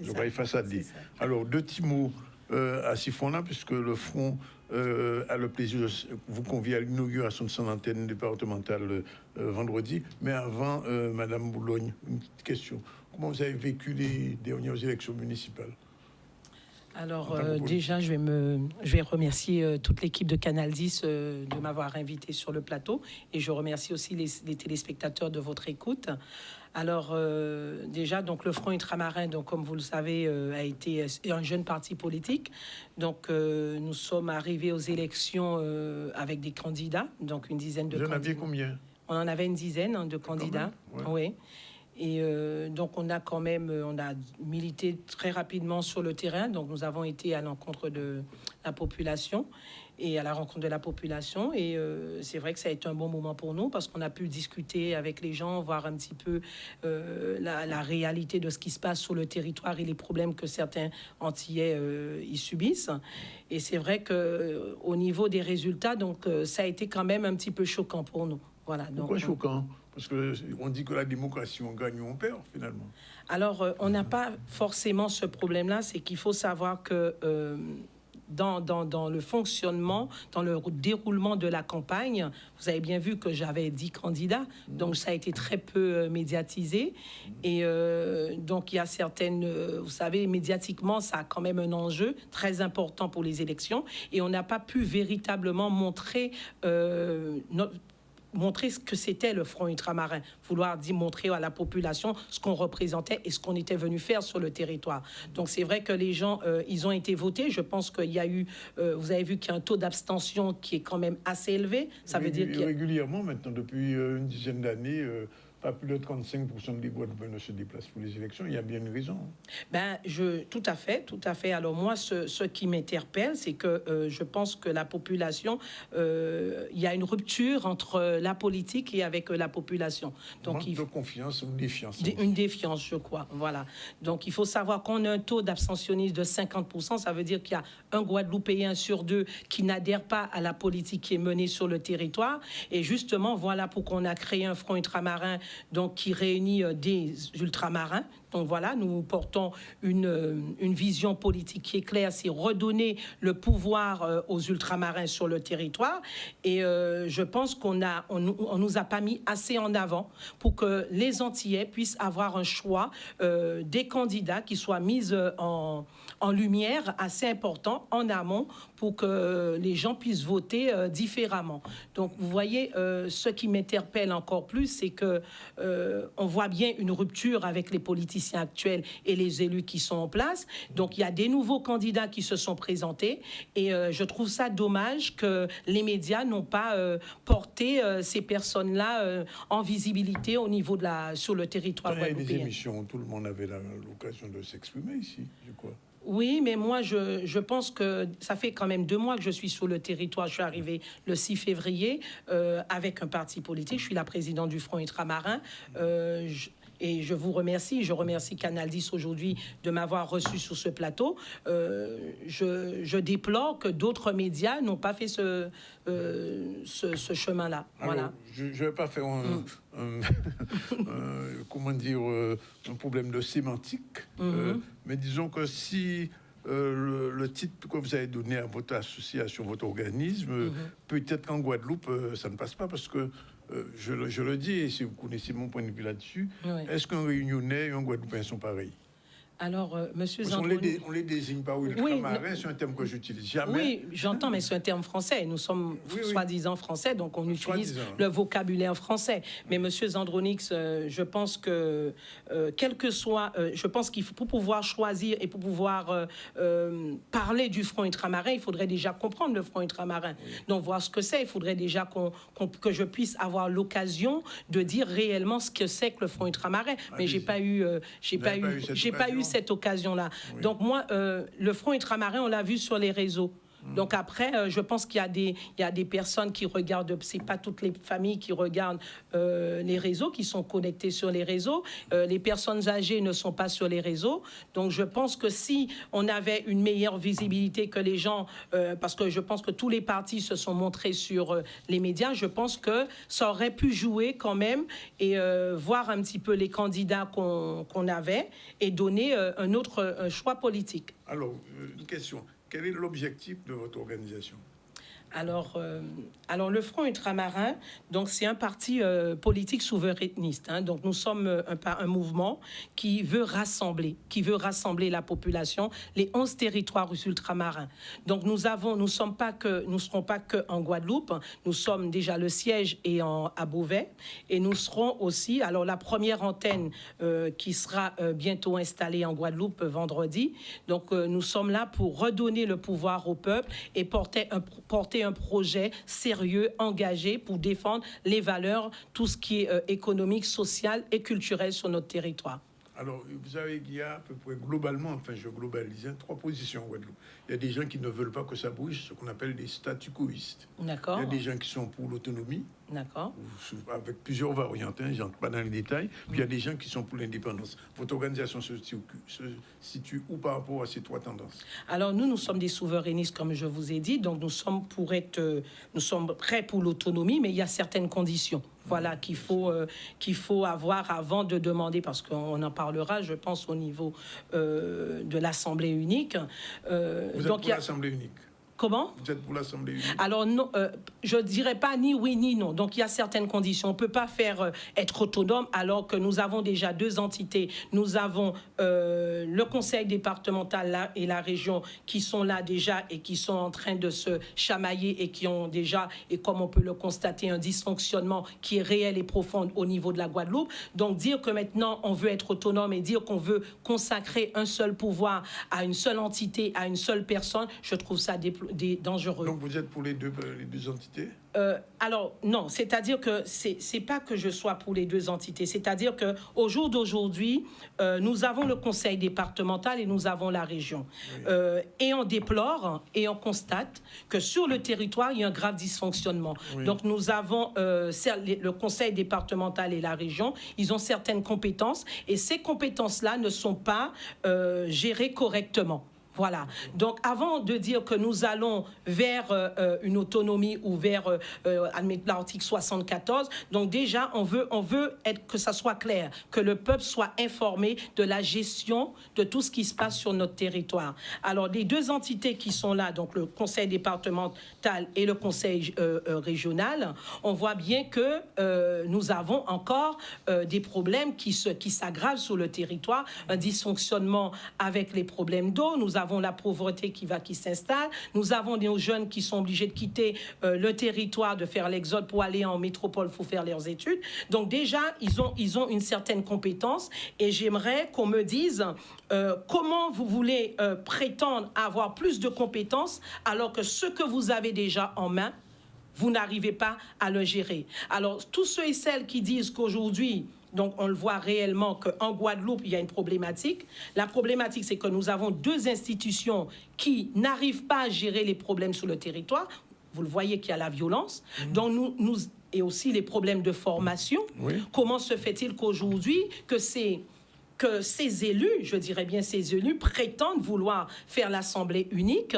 C'est ça. Face à dire. Alors, 2 petits mots à Siphon-là, puisque le Front a le plaisir de vous convier à l'inauguration de son antenne départementale vendredi. Mais avant, Madame Boulogne, une petite question. Comment vous avez vécu les dernières élections municipales? Alors, déjà, je vais remercier toute l'équipe de Canal 10 de m'avoir invité sur le plateau. Et je remercie aussi les téléspectateurs de votre écoute. Alors, déjà, donc, le Front ultramarin, donc, comme vous le savez, a été un jeune parti politique. Donc, nous sommes arrivés aux élections avec des candidats, donc une dizaine de candidats. Vous en aviez combien? On en avait une dizaine de candidats, oui. Et donc, on a milité très rapidement sur le terrain. Donc, nous avons été à l'encontre de la population et à la rencontre de la population. Et c'est vrai que ça a été un bon moment pour nous parce qu'on a pu discuter avec les gens, voir un petit peu la réalité de ce qui se passe sur le territoire et les problèmes que certains Antillais y subissent. Et c'est vrai que au niveau des résultats, donc ça a été quand même un petit peu choquant pour nous. Voilà. Pourquoi choquant? Parce qu'on dit que la démocratie, on gagne ou on perd, finalement. Alors, on n'a pas forcément ce problème-là. C'est qu'il faut savoir que dans le fonctionnement, dans le déroulement de la campagne, vous avez bien vu que j'avais 10 candidats. Donc, ça a été très peu médiatisé. Et donc, il y a certaines... vous savez, médiatiquement, ça a quand même un enjeu très important pour les élections. Et on n'a pas pu véritablement montrer ce que c'était le Front ultramarin, vouloir montrer à la population ce qu'on représentait et ce qu'on était venu faire sur le territoire. Donc c'est vrai que les gens, ils ont été votés. Je pense qu'il y a eu, vous avez vu qu'il y a un taux d'abstention qui est quand même assez élevé. Ça veut dire qu'il régulièrement maintenant, depuis une dizaine d'années, pas plus de 35% des Guadeloupéens ne se déplacent pour les élections. Il y a bien une raison. Tout à fait. Alors moi, ce qui m'interpelle, c'est que je pense que la population, il y a une rupture entre la politique et avec la population. Donc de confiance ou défiance. Une défiance, je crois. Voilà. Donc il faut savoir qu'on a un taux d'abstentionnisme de 50%. Ça veut dire qu'il y a un Guadeloupéen sur 2 qui n'adhère pas à la politique qui est menée sur le territoire. Et justement, voilà pourquoi on a créé un Front ultramarin donc qui réunit des ultramarins, Donc voilà, nous portons une vision politique qui est claire, c'est redonner le pouvoir aux ultramarins sur le territoire. Et je pense qu'on nous a pas mis assez en avant pour que les Antillais puissent avoir un choix des candidats qui soient mis en lumière assez important en amont pour que les gens puissent voter différemment. Donc vous voyez, ce qui m'interpelle encore plus, c'est que on voit bien une rupture avec les politiciens actuels et les élus qui sont en place. Donc il y a des nouveaux candidats qui se sont présentés et je trouve ça dommage que les médias n'ont pas porté ces personnes-là en visibilité au niveau sur le territoire guadeloupéen. Il y a des émissions où tout le monde avait l'occasion de s'exprimer ici, je crois. Oui, mais moi, je pense que ça fait quand même 2 mois que je suis sur le territoire. Je suis arrivée le 6 février avec un parti politique. Je suis la présidente du Front ultramarin. Et je vous remercie. Je remercie Canal 10 aujourd'hui de m'avoir reçu sur ce plateau. Je déplore que d'autres médias n'ont pas fait ce chemin-là. Voilà. Je ne vais pas faire comment dire, un problème de sémantique, mais disons que si le titre que vous avez donné à votre association, votre organisme, peut-être qu'en Guadeloupe, ça ne passe pas parce que je le dis, et si vous connaissez mon point de vue là-dessus, est-ce qu'un Réunionnais et un Guadeloupéen sont pareils? Alors, monsieur Zandroni... On les désigne pas ultramarins, c'est un terme que j'utilise jamais. Oui, j'entends, mais c'est un terme français. Nous sommes soi-disant français, donc on utilise le vocabulaire français. Mais monsieur Zandronix, je pense que, quel que soit... je pense qu'il faut, pour pouvoir choisir et pour pouvoir parler du Front ultramarin, il faudrait déjà comprendre le Front ultramarin. Donc, voir ce que c'est, il faudrait déjà que je puisse avoir l'occasion de dire réellement ce que c'est que le Front ultramarin. Mais j'ai pas eu cette occasion-là. Oui. Donc moi, le Front ultramarin, on l'a vu sur les réseaux. Donc après, je pense qu'il y a des personnes qui regardent, c'est pas toutes les familles qui regardent les réseaux, qui sont connectées sur les réseaux. Les personnes âgées ne sont pas sur les réseaux. Donc je pense que si on avait une meilleure visibilité que les gens, parce que je pense que tous les partis se sont montrés sur les médias, je pense que ça aurait pu jouer quand même et voir un petit peu les candidats qu'on avait et donner un autre choix politique. Alors, une question. Quel est l'objectif de votre organisation? Alors, le Front ultramarin, donc c'est un parti politique souverainiste. Hein, donc nous sommes un mouvement qui veut rassembler la population, les 11 territoires ultramarins. Donc nous ne serons pas que en Guadeloupe. Nous sommes déjà le siège est à Beauvais et nous serons aussi. Alors la première antenne qui sera bientôt installée en Guadeloupe vendredi. Donc nous sommes là pour redonner le pouvoir au peuple et porter un projet sérieux, engagé pour défendre les valeurs, tout ce qui est économique, social et culturel sur notre territoire. Alors, vous savez qu'il y a à peu près globalement, enfin je globalise, 3 positions en Guadeloupe. Il y a des gens qui ne veulent pas que ça bouge, ce qu'on appelle des statu-quoistes. D'accord. Il y a des gens qui sont pour l'autonomie. D'accord. Avec plusieurs variantes, je n'entre pas dans les détails. Puis il y a des gens qui sont pour l'indépendance. Votre organisation se situe où par rapport à ces 3 tendances? Alors nous sommes des souverainistes, comme je vous ai dit. Donc nous sommes prêts pour l'autonomie, mais il y a certaines conditions. Voilà qu'il faut avoir avant de demander, parce qu'on en parlera, je pense, au niveau de l'Assemblée unique. Vous êtes pour l'Assemblée unique? Comment? Vous êtes pour l'Assemblée unique? Alors, non, je ne dirais pas ni oui ni non. Donc, il y a certaines conditions. On ne peut pas faire être autonome alors que nous avons déjà 2 entités. Nous avons le conseil départemental là, et la région qui sont là déjà et qui sont en train de se chamailler et qui ont déjà, et comme on peut le constater, un dysfonctionnement qui est réel et profond au niveau de la Guadeloupe. Donc, dire que maintenant, on veut être autonome et dire qu'on veut consacrer un seul pouvoir à une seule entité, à une seule personne, je trouve ça dangereux. Donc vous êtes pour les deux entités? Alors non, c'est-à-dire que c'est pas que je sois pour les 2 entités, c'est-à-dire que au jour d'aujourd'hui, nous avons le conseil départemental et nous avons la région. Oui. Et on déplore et on constate que sur le territoire, il y a un grave dysfonctionnement. Oui. Donc nous avons le conseil départemental et la région, ils ont certaines compétences et ces compétences-là ne sont pas gérées correctement. Voilà. Donc, avant de dire que nous allons vers une autonomie ou vers l'article 74, donc déjà, on veut que ça soit clair, que le peuple soit informé de la gestion de tout ce qui se passe sur notre territoire. Alors, les deux entités qui sont là, donc le conseil départemental et le conseil régional, on voit bien que nous avons encore des problèmes qui s'aggravent sur le territoire, un dysfonctionnement avec les problèmes d'eau, nous avons la pauvreté qui s'installe, nous avons des jeunes qui sont obligés de quitter le territoire, de faire l'exode pour aller en métropole pour faire leurs études. Donc déjà, ils ont une certaine compétence et j'aimerais qu'on me dise comment vous voulez prétendre avoir plus de compétences alors que ce que vous avez déjà en main, vous n'arrivez pas à le gérer. Alors, tous ceux et celles qui disent qu'aujourd'hui, donc on le voit réellement qu'en Guadeloupe, il y a une problématique. La problématique, c'est que nous avons deux institutions qui n'arrivent pas à gérer les problèmes sur le territoire. Vous le voyez qu'il y a la violence. Donc nous et aussi les problèmes de formation. Oui. Comment se fait-il qu'aujourd'hui, que ces élus, je dirais bien ces élus, prétendent vouloir faire l'Assemblée unique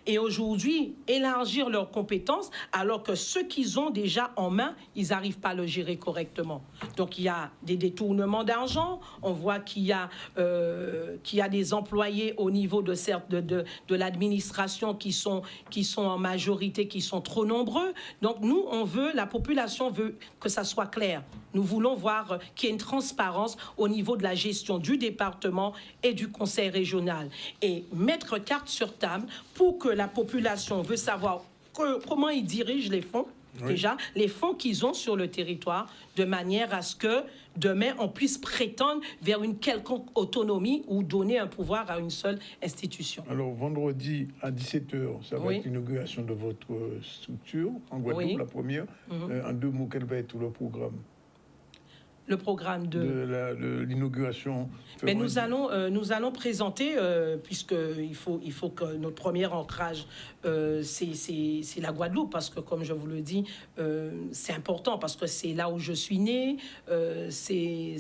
et aujourd'hui élargir leurs compétences alors que ce qu'ils ont déjà en main, ils n'arrivent pas à le gérer correctement. Donc il y a des détournements d'argent, on voit qu'il y a des employés au niveau de l'administration qui sont en majorité, qui sont trop nombreux. Donc nous, la population veut que ça soit clair. Nous voulons voir qu'il y ait une transparence au niveau de la gestion du département et du conseil régional et mettre carte sur table pour que la population veut savoir comment ils dirigent les fonds, déjà, les fonds qu'ils ont sur le territoire, de manière à ce que demain, on puisse prétendre vers une quelconque autonomie ou donner un pouvoir à une seule institution. Alors, vendredi à 17h, ça va être l'inauguration de votre structure en Guadeloupe, la première. En deux mots, quel va être le programme? Le programme de l'inauguration. Mais nous allons présenter, puisqu'il faut que notre premier ancrage, c'est la Guadeloupe, parce que comme je vous le dis, c'est important, parce que c'est là où je suis né, c'est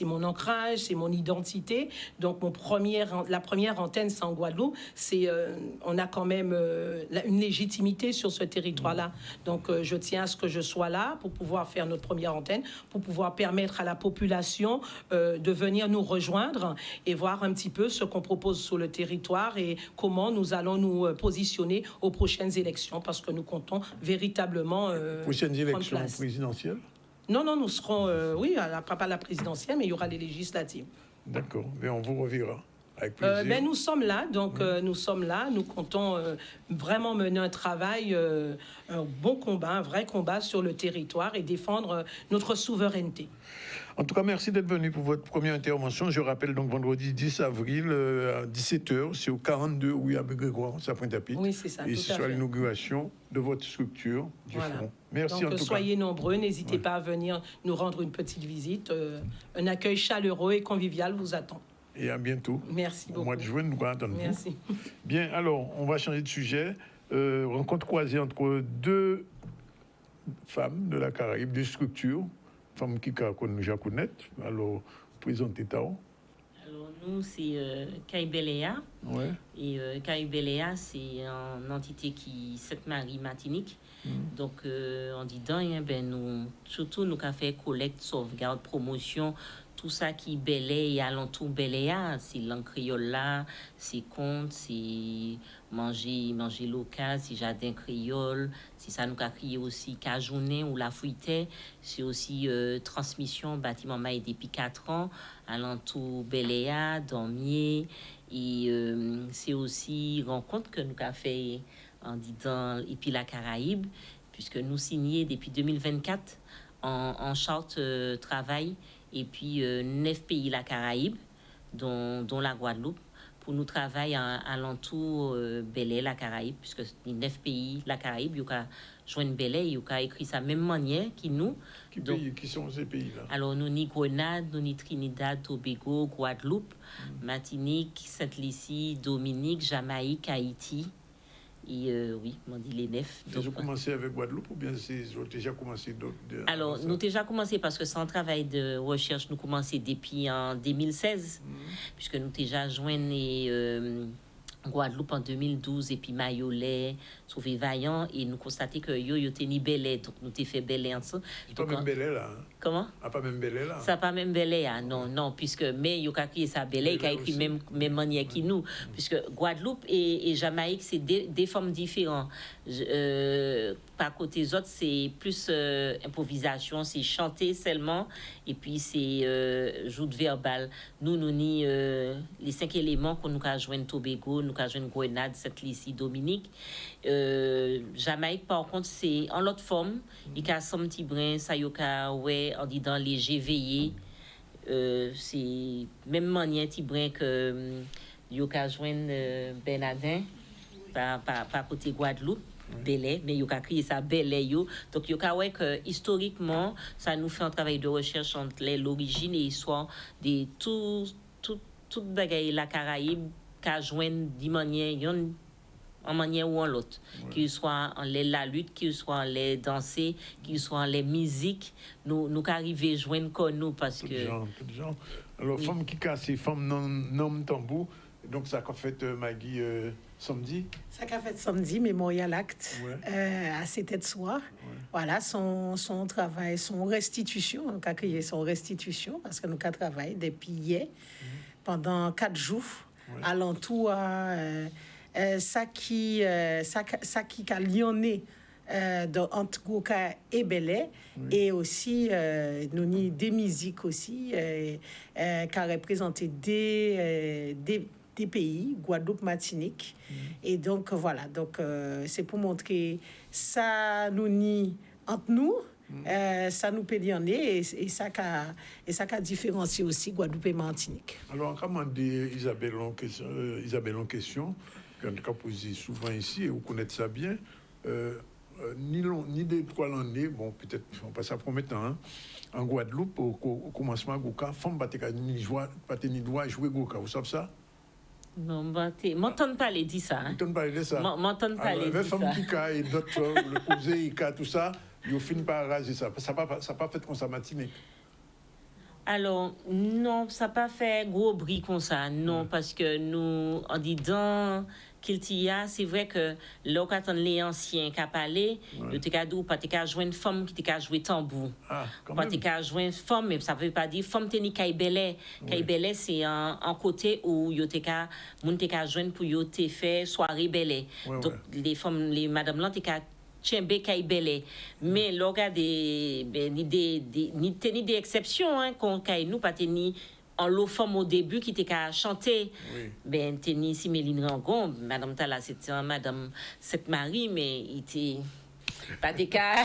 mon ancrage, c'est mon identité. Donc la première antenne, c'est en Guadeloupe. On a quand même une légitimité sur ce territoire-là. Donc je tiens à ce que je sois là pour pouvoir faire notre première antenne, pour pouvoir permettre à la population de venir nous rejoindre et voir un petit peu ce qu'on propose sur le territoire et comment nous allons nous positionner aux prochaines élections, parce que nous comptons véritablement prochaines élections présidentielles? Non, nous serons, pas la présidentielle, mais il y aura les législatives. D'accord, mais on vous reverra. Nous sommes là, donc nous sommes là, nous comptons vraiment mener un travail, un bon combat, un vrai combat sur le territoire et défendre notre souveraineté. En tout cas, merci d'être venu pour votre première intervention. Je rappelle donc vendredi 10 avril à 17h, c'est au 42 rue Abbé Grégoire, c'est à Pointe-à-Pitre. Oui, c'est ça. Et ce sera l'inauguration de votre structure du Front. Merci donc, en tout soyez nombreux, n'hésitez pas à venir nous rendre une petite visite. Un accueil chaleureux et convivial vous attend. Et à bientôt. Merci beaucoup. Au mois de juin, nous allons attendre. Merci. Bien, alors, on va changer de sujet. Rencontre croisée entre deux femmes de la Caraïbe, deux structures, femmes qui nous connaissent. Alors, présentez-vous. Alors, nous, c'est Caïbéléa. Ouais. Et Caïbéléa, c'est une entité qui Sainte-Marie Martinique. Donc, on dit dans nous, surtout, nous avons fait collecte, sauvegarde, promotion, tout ça qui belait et alentour beléa, c'est l'encréole là, c'est compte, c'est manger local, c'est jardin créole, c'est ça nous a crié aussi cajounet ou la fruité, c'est aussi transmission bâtiment maille depuis 4 ans, alentour beléa, dormier, et c'est aussi rencontre que nous avons fait en disant et puis la Caraïbe, puisque nous signons depuis 2024 en charte travail et puis 9 pays la Caraïbe, dont la Guadeloupe, pour nous travailler à l'entour Belay, la Caraïbe, puisque les 9 pays la Caraïbe, il y a joint Belay, il y a écrit ça même manière qui nous. Qui sont ces pays-là? Alors, nous ni Grenade, nous ni Trinidad, Tobago, Guadeloupe, Martinique, Sainte-Lucie, Dominique, Jamaïque, Haïti. Et oui, on dit les 9. Vous avez commencé avec Guadeloupe ou bien vous avez déjà commencé d'autres? Alors, nous avons déjà commencé parce que sans travail de recherche, nous commençons depuis en 2016, puisque nous avons déjà joint Guadeloupe en 2012 et puis Mayolet, Sauvé Vaillant et nous constatons que yo teni Belay, donc nous t'ai fait Belay ensemble. Pas même Belay là. Comment? Pas même Belay là. Ça pas même Belay ah non puisque mais yo ka crié ça Belay qui a écrit même manière qui nous puisque Guadeloupe et Jamaïque c'est des formes différentes. Par côté autres c'est plus improvisation, c'est chanter seulement et puis c'est joute verbale. Nous ni les 5 éléments qu'on nous a joindre Tobago, nous a joindre Grenade, Sainte-Lucie, Dominique. Jamaïque par contre c'est en l'autre forme, il y a son petit brin ça yoka ouais on dit dans léger veillé c'est même manière petit brin que yoka joindre Bernardin par côté Guadeloupe. Belay, mais yoka crié ça Belay yo. Donc yoka ouais que historiquement ça nous fait un travail de recherche entre l'origine et l'histoire de tout bagaille la Caraïbe qu'a joindre d'une manière en manière ou en l'autre, qu'il soit en la lutte, qu'il soit en les danser, qu'il soit en les musiques, nous arriver joindre comme nous parce que tout genre. Alors oui. Femme qui casse, femme non tambour. Donc ça qu'a fait Maggie samedi. Ça qu'a fait samedi, Mémorial Acte, à ses têtes soir. Ouais. Voilà son travail, son restitution, on a créé son restitution parce que nous avons travaillé depuis hier pendant 4 jours alentour ça qui a lyonné entre Goka et Belay et aussi nous avons des musiques aussi qui a représenté des pays, Guadeloupe, Martinique. Et donc, voilà. Donc, c'est pour montrer ça nous nie entre nous, ça nous peut lyonner et ça a différencié aussi Guadeloupe et Martinique. Alors, comment dire Isabelle en question, qu'on a posé souvent ici, et vous connaissez ça bien, ni des 3 l'année, bon, peut-être, on passe à premier temps, hein, en Guadeloupe, au commencement, Goka, femme pas ni droit jouer Goka, vous savez ça? Non, m'entends pas les dire ça. M'entends pas les dire ça. M'entends pas les dire ça. Femmes qui ca et d'autres le poser et tout ça, ils finissent par raser ça. Ça pas fait comme ça matinée. Alors non, ça pas fait gros bruit comme ça. Non, parce que nous en disant Kiltia, c'est vrai que là quand les anciens qui parlé, yo te ka dou pas te ka joindre femme qui te ka jouer tambour. Pas te ka joindre femme, mais ça veut pas dire femme te ni kay belé. Kay belé c'est en côté où yo te ka moun te ka joindre pour yo te faire soirée belé. Donc les femmes les madame là te ka Tchembe Kaibele, mais là regardez ni des exceptions hein qu'on kay nous pas teni en l'eau femme au début qui était qu'à chanter ben teni si Méline Rangon madame Tala c'était madame Sainte-Marie mais il était pas des cas.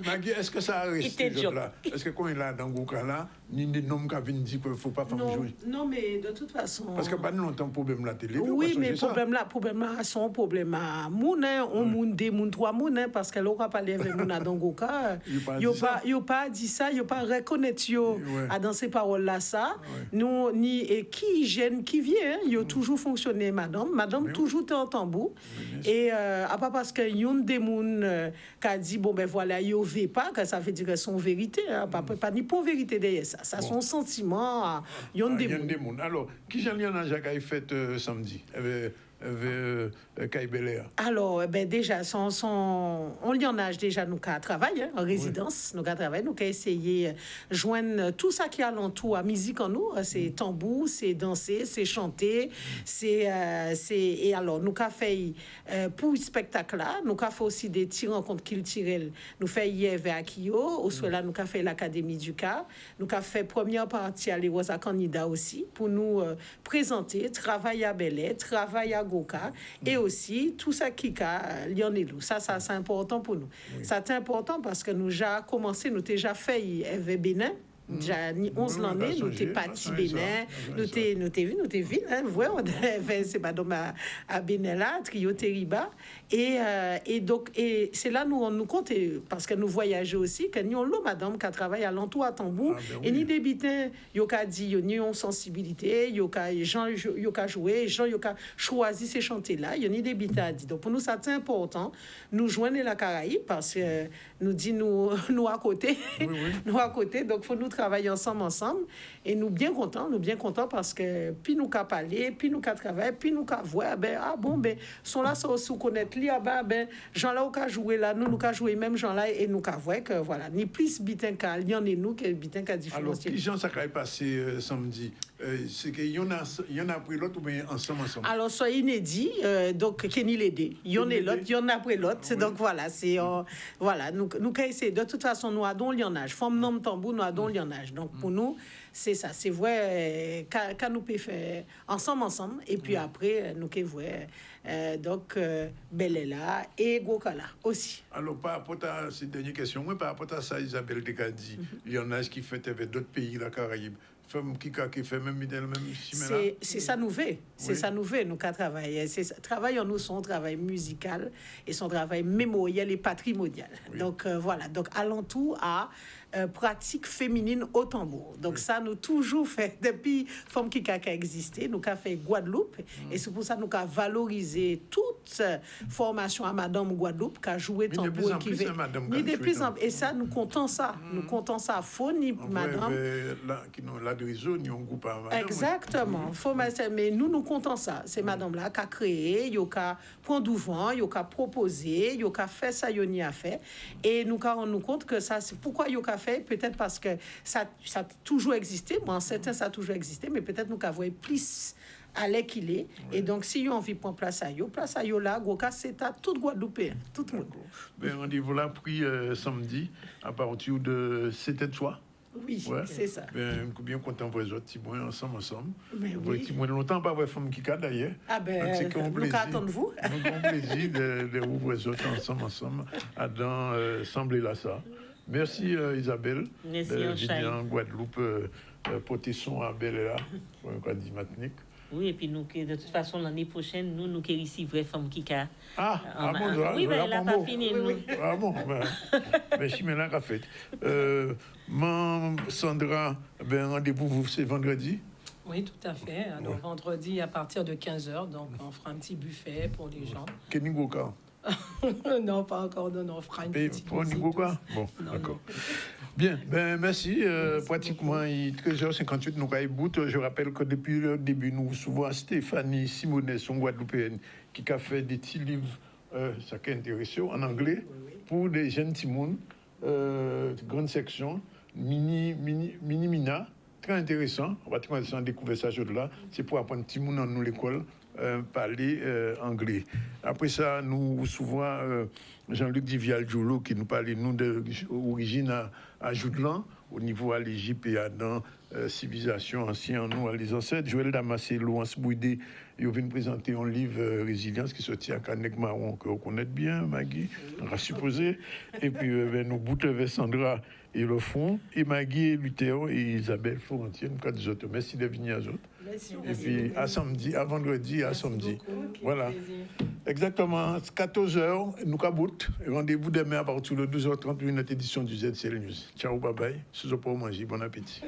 Maggie, est-ce que ça a resté là? Est-ce que quand il est dans Goka là, ni des noms qui viennent dire qu'il ne faut pas faire jouer? Non, mais de toute façon. Parce que pas longtemps problème la télé. Oui, mais problème là, son problème à moun, on moun deux, moun trois moun, parce que l'on va parler avec moun dans Goka. Yo pas dit ça, yo pas reconnaître yo à dans ces paroles là ça. Nous ni qui gêne qui vient, yo toujours fonctionné madame toujours en tambour et à pas parce que yon des moun qui a dit bon ben voilà yo veut pas que ça veut dire que son vérité pas ni pour vérité derrière ça son sentiment yon des moun. Alors qui j'en a Jacques fait samedi alors ben déjà on y en a déjà nous qu'a travaillé en résidence nous qu'a travaillé nous qu'a essayé joindre tout ça qui est alentour à musique en nous c'est tambour c'est danser c'est chanter c'est et alors nous qu'a fait pour spectacle là nous qu'a fait aussi des petits rencontres culturelles nous fait hier vers Akio au soir là nous qu'a fait l'académie du Cap nous qu'a fait première partie à l'Erosa Canida aussi pour nous présenter travail à Belay travail à Goka et aussi tout ça qui a Lionelou ça c'est important pour nous ça c'est important parce que nous déjà commencé nous déjà fait avec Bénin déjà ni 11 l'année nous t'es parti Bénin nous t'es vu hein voir c'est madame à Bénin là trio Teriba et donc et c'est là nous compte parce que nous voyageons aussi que nous l'eau madame qui travaille à l'entour à Tambour et ni débitin yo ka dit yo ni on sensibilité yo ka jouer Jean yo ka choisi ces chanter là yo ni débitin a dit donc pour nous ça c'est important nous joindre la Caraïbe parce que nous dit nous à côté nous à côté donc faut nous travailler ensemble, et nous bien contents parce que puis nous qu'à parler, puis nous qu'à travailler, puis nous qu'à voir, sont là, ça aussi connaître li, gens là ou qu'à jouer là, nous qu'à jouer même gens là, et nous qu'à voir que voilà, ni plus bitin qu'à lien et nous que bitin qu'à différencier. Alors, qui gens ça qui est passé samedi? C'est qu'il y en a pris l'autre ou bien ensemble? Alors, soit inédit, donc Kenny l'aidé. Il y en a l'autre, il y en a après l'autre. Oui. Donc voilà, c'est voilà, nous qu'à essayer. De toute façon, nous avons l'ionage. Forme nom tambour, nous avons l'ionage. Donc pour nous, c'est ça. C'est vrai quand nous pouvons faire ensemble. Et puis après, nous pouvons voir donc Belela et Gokala aussi. Alors, par rapport à cette dernière question, par rapport à ça, Isabelle Dekadi, l'ionage qui fait avec d'autres pays de la Caraïbe. Femme qui fait même c'est ça nous fait. C'est ça nous fait, nous qu'à travailler. Travaillons nous son travail musical et son travail mémoriel et patrimonial. Oui. Donc voilà, donc alentour à pratique féminine au tambour. Donc ça nous toujours fait depuis Femme qui a existé, nous qu'a fait Guadeloupe et c'est pour ça nous qu'a valorisé toute formation à Madame Guadeloupe qui a joué tambour qui fait. Mais de plus en plus et ça nous comptons ça. Nous comptons ça faux ni Madame la réseau ni on groupe à Madame. Exactement. Mais nous comptons ça. C'est Madame là qui a créé, il a prendre du vent, il a proposé, il a fait ça il a fait et nous rendons compte que ça c'est pourquoi il a fait, peut-être parce que ça a toujours existé. Bon, certains, ça a toujours existé, mais peut-être nous avons plus à l'air qu'il est. Oui. Et donc, si on vit prendre place à yo là, Goka, c'est à tout Guadeloupéen, tout le monde. Ben, rendez-vous là pris samedi à partir de 7h. Oui, ouais. C'est ça. Ben, bien content de voir les autres petits mois ensemble. Mais oui. Longtemps pas voir femme qui a d'ailleurs. Ah ben, nous attendons-vous. Nous avons plaisir de voir les autres ensemble dans Assemblée là ça. Merci Isabelle. Merci en Guadeloupe, protection à Belela, pour un dit matinique. Oui, et puis nous, de toute façon, l'année prochaine, nous qui ici, vraie femme qui a. Oui, ben, elle n'a pas fini. Oui. Ah bon, mais je suis maintenant qu'à fait. Sandra, rendez-vous, c'est vendredi? Oui, tout à fait. Alors, vendredi à partir de 15h, donc on fera un petit buffet pour les gens. Keningoka? Non, pas encore. Non, on fera une petite visite. Bon, d'accord. Bien, merci. Pratiquement, il est 13h58, nous avons bout. Je rappelle que depuis le début, nous souvent Stéphanie Simonet, son Guadeloupéenne, qui a fait des petits livres, ça qui est intéressant, en anglais, pour des jeunes timons, grande section, mini-mina, très intéressant. On va découvrir ça là. C'est pour apprendre timon dans nous l'école. Parler anglais. Après ça, nous souvent Jean-Luc Divial-Jolo qui nous parlait nous d'origine à Joudlan, au niveau à l'Égypte et à dans civilisation ancienne, nous à les ancêtres. Joël Damasé, Laurence Bouidé, ils viennent présenter un livre Résilience qui sortit à Canek Marron que vous connaissez bien, Maggie, on va supposer. Et puis nous boutons Sandra et le fond, et Maggie, Luthéo et Isabelle Florentine, quatre des autres. Merci de venir aux autres. Et puis à samedi, à vendredi, à samedi. Voilà. Exactement, 14h, nous caboute. Rendez-vous demain à partir de 12h30 pour une autre édition du ZCL News. Ciao, bye bye. Si vous n'avez pas mangé, bon appétit.